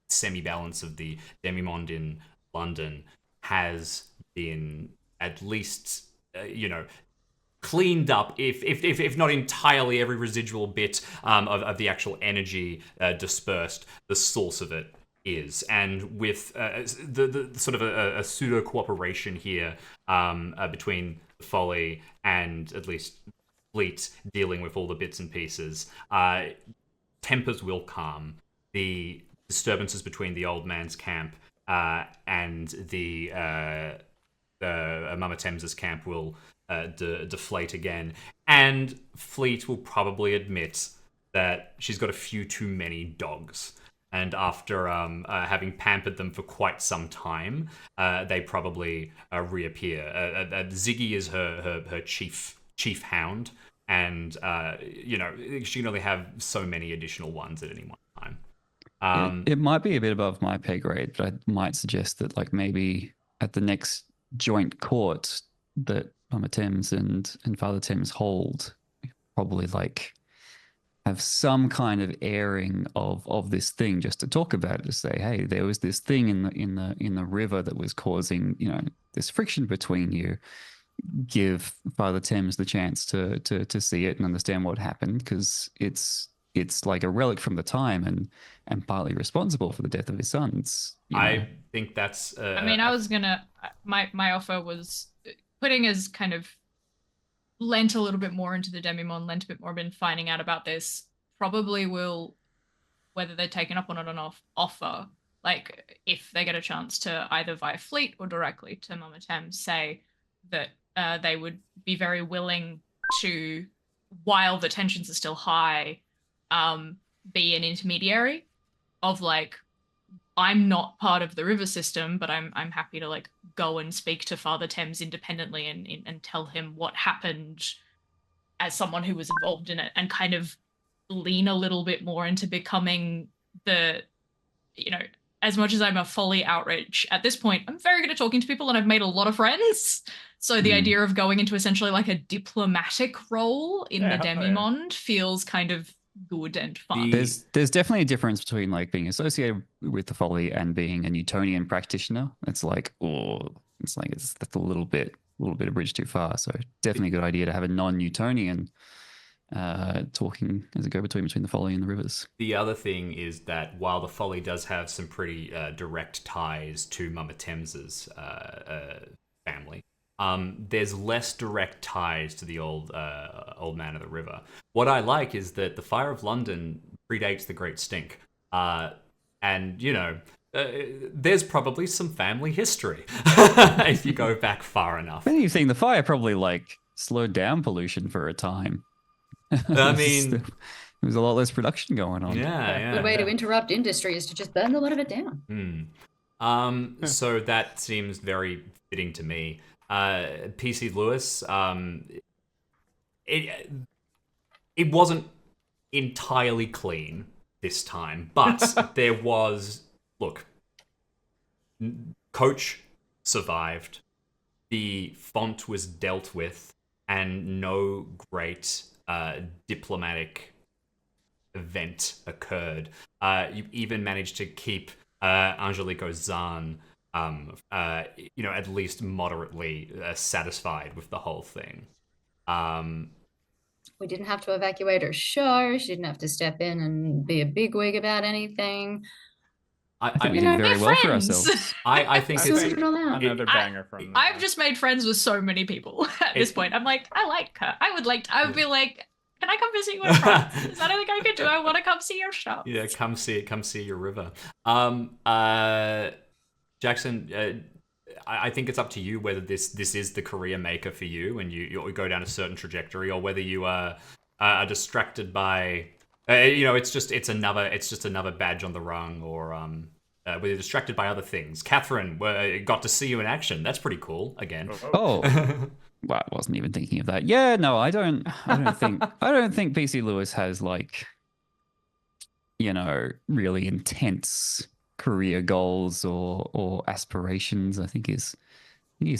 semi-balance of the demimonde in London, has been at least, cleaned up, if not entirely every residual bit of the actual energy dispersed, the source of it is. And with the sort of a pseudo cooperation here between Folly and at least Fleet dealing with all the bits and pieces, tempers will calm. The disturbances between the old man's camp and the Mama Thames's camp will deflate again, and Fleet will probably admit that she's got a few too many dogs. And after having pampered them for quite some time, they probably reappear. Ziggy is her chief hound, and she can only have so many additional ones at any one time. It might be a bit above my pay grade, but I might suggest that like maybe at the next joint court that Mama Thames and Father Thames hold, probably like have some kind of airing of this thing, just to talk about it, to say, hey, there was this thing in the river that was causing this friction between you. Give Father Thames the chance to see it and understand what happened, because it's like a relic from the time and partly responsible for the death of his sons. I think that's. I mean, I was gonna. My offer was putting as kind of lent a little bit more into the Demimon, lent a bit more in finding out about this. Probably will, whether they're taken up on it or not, offer, like if they get a chance to either via Fleet or directly to Mama Thames, say that they would be very willing to, while the tensions are still high, be an intermediary of like, I'm not part of the river system, but I'm happy to like go and speak to Father Thames independently and tell him what happened as someone who was involved in it, and kind of lean a little bit more into becoming the, as much as I'm a Folly outreach at this point, I'm very good at talking to people and I've made a lot of friends. So the idea of going into essentially like a diplomatic role in the Demimond feels kind of good and fun. There's definitely a difference between like being associated with the Folly and being a Newtonian practitioner. It's like, that's a little bit of bridge too far. So definitely a good idea to have a non-Newtonian talking as a go-between between the Folly and the rivers. The other thing is that while the Folly does have some pretty direct ties to Mama Thames's family, there's less direct ties to the old man of the river. What I like is that the Fire of London predates the Great Stink, and there's probably some family history if you go back far enough. If anything, the fire probably like slowed down pollution for a time. I mean, there was a lot less production going on. Yeah. Good way to interrupt industry is to just burn a lot of it down. So that seems very fitting to me. PC Lewis, it wasn't entirely clean this time, but there was, look, Coach survived, the font was dealt with, and no great diplomatic event occurred. You even managed to keep Angelico Zahn at least moderately satisfied with the whole thing. We didn't have to evacuate her show. She didn't have to step in and be a bigwig about anything. I think we did very well for ourselves. I think it's another banger from. I've just made friends with so many people at this point. I'm like, I like her. I would be like, can I come visit you in France? Is that anything I could do? I want to come see your shop. Yeah, come see your river. Jackson, I think it's up to you whether this is the career maker for you, and you go down a certain trajectory, or whether you are distracted by, it's just another badge on the rung, or whether you're distracted by other things. Catherine, got to see you in action. That's pretty cool. Again. Oh. Well, I wasn't even thinking of that. Yeah, no, I don't think PC Lewis has like, really intense career goals or aspirations. I think he's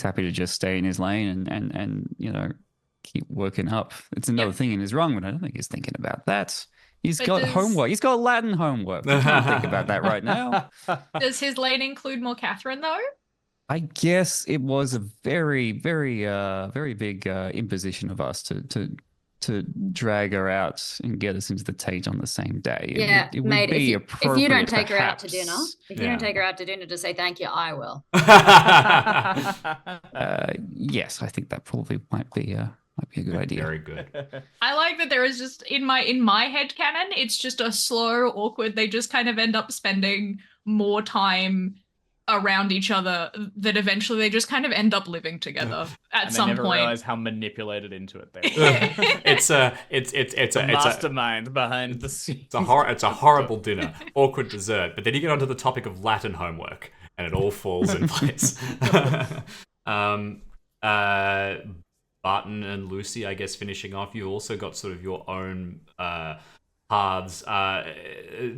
happy to just stay in his lane and keep working up. It's another thing in his wrong, but I don't think he's thinking about that. He's got homework. He's got Latin homework. I can't think about that right now. Does his lane include more Catherine though? I guess it was a very, very, very big imposition of us to drag her out and get us into the Tate on the same day. Yeah, It mate, would be if you don't appropriate, take her out to dinner, perhaps. if you don't take her out to dinner to say thank you, I will. Yes, I think that probably might be a good idea. Very good. I like that there is just in my head canon, it's just a slow, awkward. They just kind of end up spending more time around each other that eventually they just kind of end up living together at And some they never point. realize how manipulated into it they were. It's a mastermind behind the scenes. it's a horrible dinner, awkward dessert. But then you get onto the topic of Latin homework, and it all falls in place. Barton and Lucy, I guess, finishing off. You also got sort of your own paths.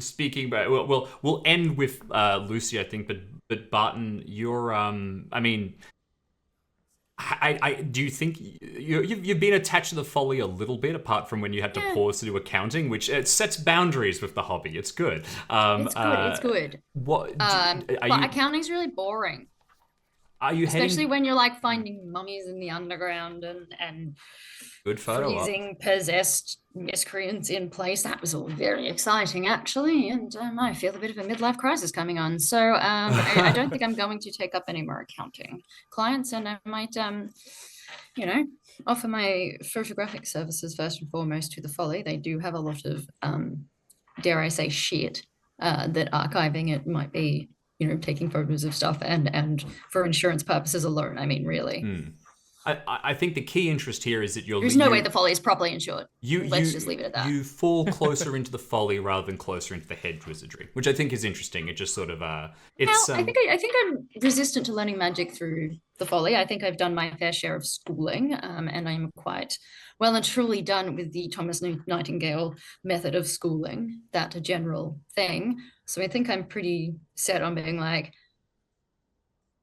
Speaking about, we'll end with Lucy, I think, but Barton, you're I mean, I do you think you've been attached to the folly a little bit, apart from when you had to pause to do accounting, which it sets boundaries with the hobby. It's good. It's good. What? But accounting's really boring. Are you especially when you're like finding mummies in the underground and good photo freezing possessed miscreants in place? That was all very exciting, actually, and I feel a bit of a midlife crisis coming on. So I don't think I'm going to take up any more accounting clients, and I might, offer my photographic services first and foremost to the Folly. They do have a lot of, dare I say, shit that archiving it might be. Taking photos of stuff and for insurance purposes alone. I mean, really. I think the key interest here is that there's no way the Folly is properly insured. Let's just leave it at that. You fall closer into the Folly rather than closer into the hedge wizardry, which I think is interesting. It just sort of it's. I think I'm resistant to learning magic through the Folly. I think I've done my fair share of schooling, and I'm quite well and truly done with the Thomas Nightingale method of schooling, that a general thing. So I think I'm pretty set on being like,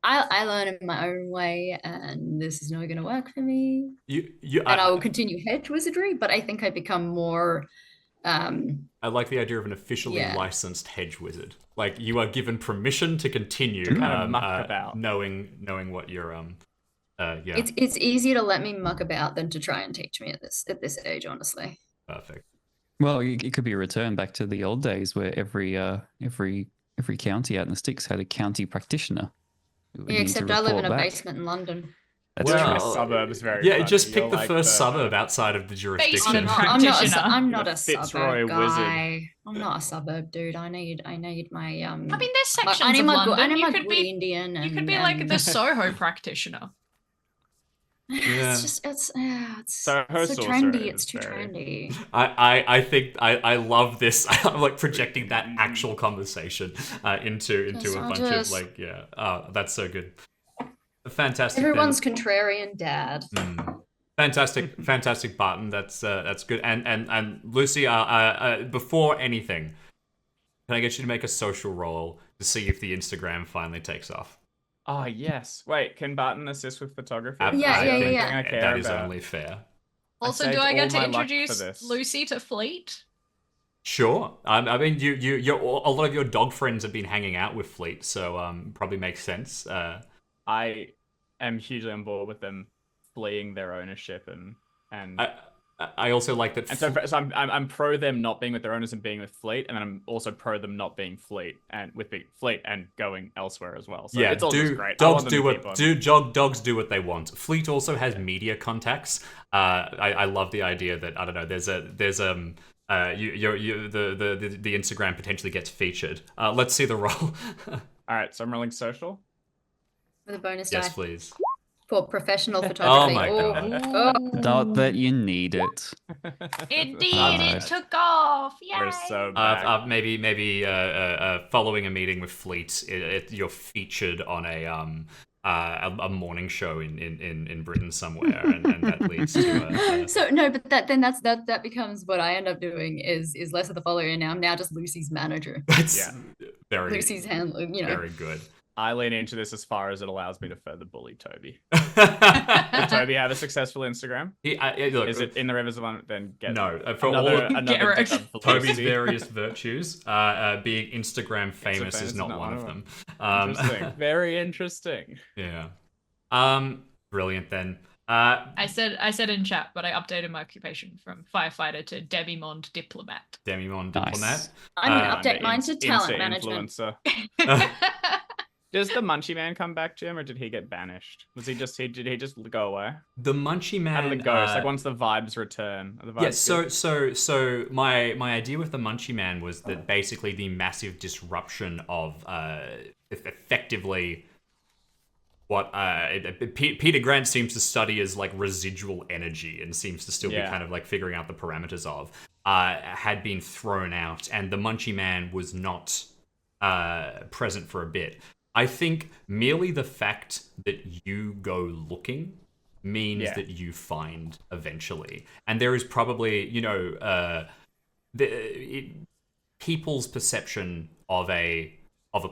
I learn in my own way, and this is not going to work for me. I will continue hedge wizardry, but I think I become more. I like the idea of an officially licensed hedge wizard. Like you are given permission to continue knowing what you're It's easier to let me muck about than to try and teach me at this age, honestly. Perfect. Well, it could be a return back to the old days where every county out in the sticks had a county practitioner. Yeah, except I live in a basement in London. That's true. Suburbs very Yeah, funny. just pick You're the like first suburb outside of the jurisdiction. Basement I'm not a Fitzroy suburb wizard. guy. I'm not a suburb dude. I need my I mean, there's sections I need of my London. I need You my could good be Indian. you could be like the Soho practitioner. Yeah. It's just it's So her so sorcerer trendy. is It's too very- trendy. I think I love this. I'm like projecting that actual conversation into a bunch of like that's so good. Fantastic. Everyone's contrarian dad. Fantastic, Barton. That's good. And Lucy, before anything, can I get you to make a social roll to see if the Instagram finally takes off? Oh, yes. Wait, can Barton assist with photography? Yeah. I care That is about. only fair. Also, saved do I get all to my luck for introduce this. Lucy to Fleet? Sure. I mean, you a lot of your dog friends have been hanging out with Fleet, so probably makes sense. I am hugely on board with them fleeing their ownership and I also like that. and so I'm pro them not being with their owners and being with Fleet, and then I'm also pro them not being Fleet and with being Fleet and going elsewhere as well. So it's all just great. Dogs do what they want. Fleet also has media contacts. I love the idea that I don't know. There's the Instagram potentially gets featured. Let's see the roll. All right, so I'm rolling social. With a bonus Yes, die please. for professional photography. my God. Not that you need it. It did. Alright. It took off. Yay! We're so back. Maybe following a meeting with Fleet, you're featured on a morning show in Britain somewhere, and that leads to. So no, but that becomes what I end up doing is less of the follower, and now I'm now just Lucy's manager. That's very Lucy's handler, very good. I lean into this as far as it allows me to further bully Toby. Does Toby have a successful Instagram? Look, Is it in the Rivers of London? Then get no, for another Garrett. dub for Toby's Lucy. various virtues, being Instagram famous is not one of them. Interesting. Very interesting. Yeah. Brilliant then. I said in chat, but I updated my occupation from firefighter to Demimond diplomat. Demimon Nice. diplomat. I'm gonna Uh, update mine to talent Insta management. influencer. Does the Munchie Man come back, Jim, or did he get banished? Did he just go away? The Munchie Man. How did it go? It's like once the vibes return. Are the vibes Yeah, good? so my idea with the Munchie Man was that basically the massive disruption of effectively what Peter Grant seems to study as like residual energy and seems to still be kind of like figuring out the parameters of had been thrown out, and the Munchie Man was not present for a bit. I think merely the fact that you go looking means that you find eventually. And there is probably, people's perception of a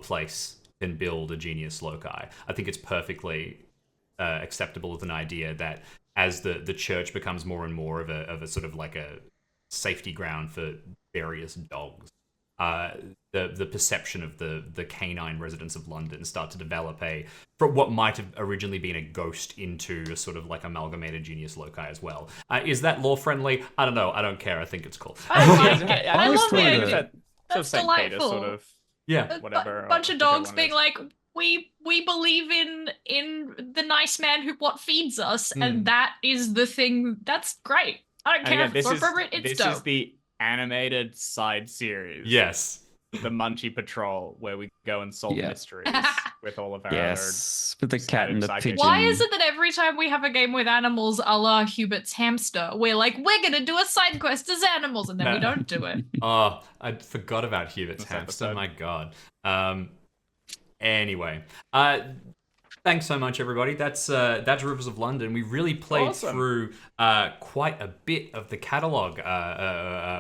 place can build a genius loci. I think it's perfectly acceptable as an idea that as the church becomes more and more of a sort of like a safety ground for various dogs, the perception of the canine residents of London start to develop from what might have originally been a ghost into a sort of like amalgamated genius loci as well. Is that law friendly? I don't know. I don't care. I think it's cool. I like it. I was love the told idea. that- That's St. Peter delightful. sort of Yeah. whatever. A bunch of whichever dogs one it being is. like, we believe in the nice man who feeds us, and that is the thing. That's great. I don't And care again, if it's appropriate. It's this dope. is the animated side series. Yes. The Munchie Patrol, where we go and solve Yeah. mysteries with all of our Yes, with the cat and the Psychic. pigeon. Why is it that every time we have a game with animals, a la Hubert's hamster, we're like, we're gonna do a side quest as animals, and then we No. don't do it. Oh, I forgot about Hubert's This hamster. episode. My God. Anyway, thanks so much, everybody. That's Rivers of London. We really played Awesome. through quite a bit of the catalog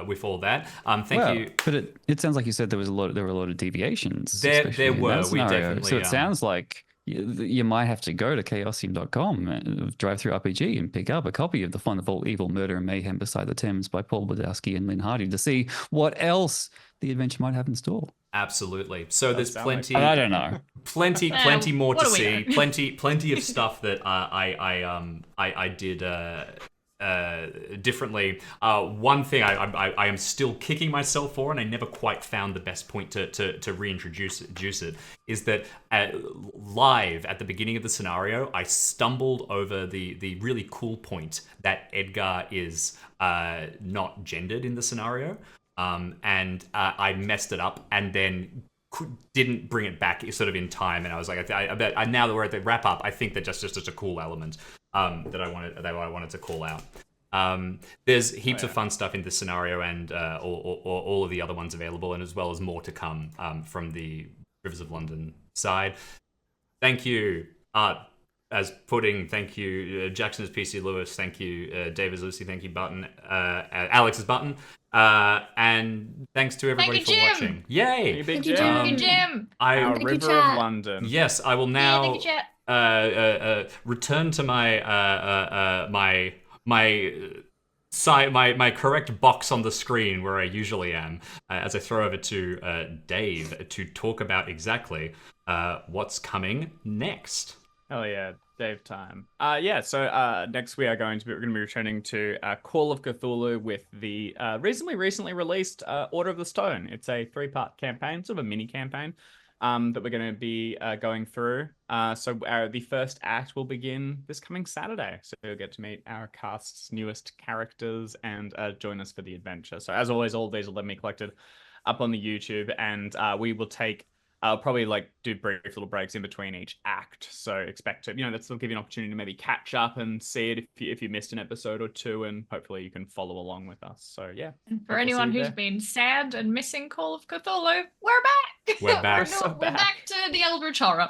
with all that. Thank you. But it sounds like you said there were a lot of deviations. There especially in were. that We scenario. definitely, So it sounds like you might have to go to chaosium.com, drive through RPG, and pick up a copy of The Fun of All Evil, Murder and Mayhem Beside the Thames by Paul Badowski and Lynn Hardy to see what else the adventure might have in store. Absolutely. So there's sound plenty. I don't know. Plenty more what to do we see. know? Plenty of stuff that I did differently. One thing I am still kicking myself for, and I never quite found the best point to reintroduce it, is that live at the beginning of the scenario, I stumbled over the really cool point that Edgar is not gendered in the scenario. And I messed it up, and then didn't bring it back sort of in time. And I was like, now that we're at the wrap up, I think that just a cool element that I wanted to call out. There's heaps of fun stuff in this scenario, and all of the other ones available, and as well as more to come from the Rivers of London side. Thank you, Art as Pudding. Thank you, Jackson as PC Lewis. Thank you, Dave as Lucy. Thank you, Button. Alex as Button. And thanks to everybody Thank you, for Jim. watching. Yay! Thank you, Thank you, Jim. Jim. Our Thank you, River chat. of London. Yes, I will Yeah, now thank you, chat. return to my correct box on the screen where I usually am, as I throw over to Dave to talk about exactly what's coming next. Hell yeah, Dave time. So next we're going to be returning to Call of Cthulhu with the recently released Order of the Stone. It's a 3-part campaign, sort of a mini campaign that we're going to be going through. So the first act will begin this coming Saturday. So you'll get to meet our cast's newest characters and join us for the adventure. So as always, all of these will then be collected up on the YouTube, and we will take I'll probably do brief little breaks in between each act. So expect to, that'll give you an opportunity to maybe catch up and see it if you missed an episode or two, and hopefully you can follow along with us. So yeah. And for Hope to anyone see you who's there. been sad and missing Call of Cthulhu, we're back. We're back. We're back to the Eldritch Horror.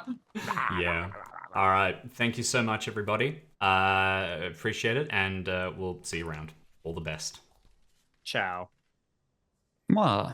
Yeah. All right. Thank you so much, everybody. Appreciate it, and we'll see you around. All the best. Ciao. Mwah.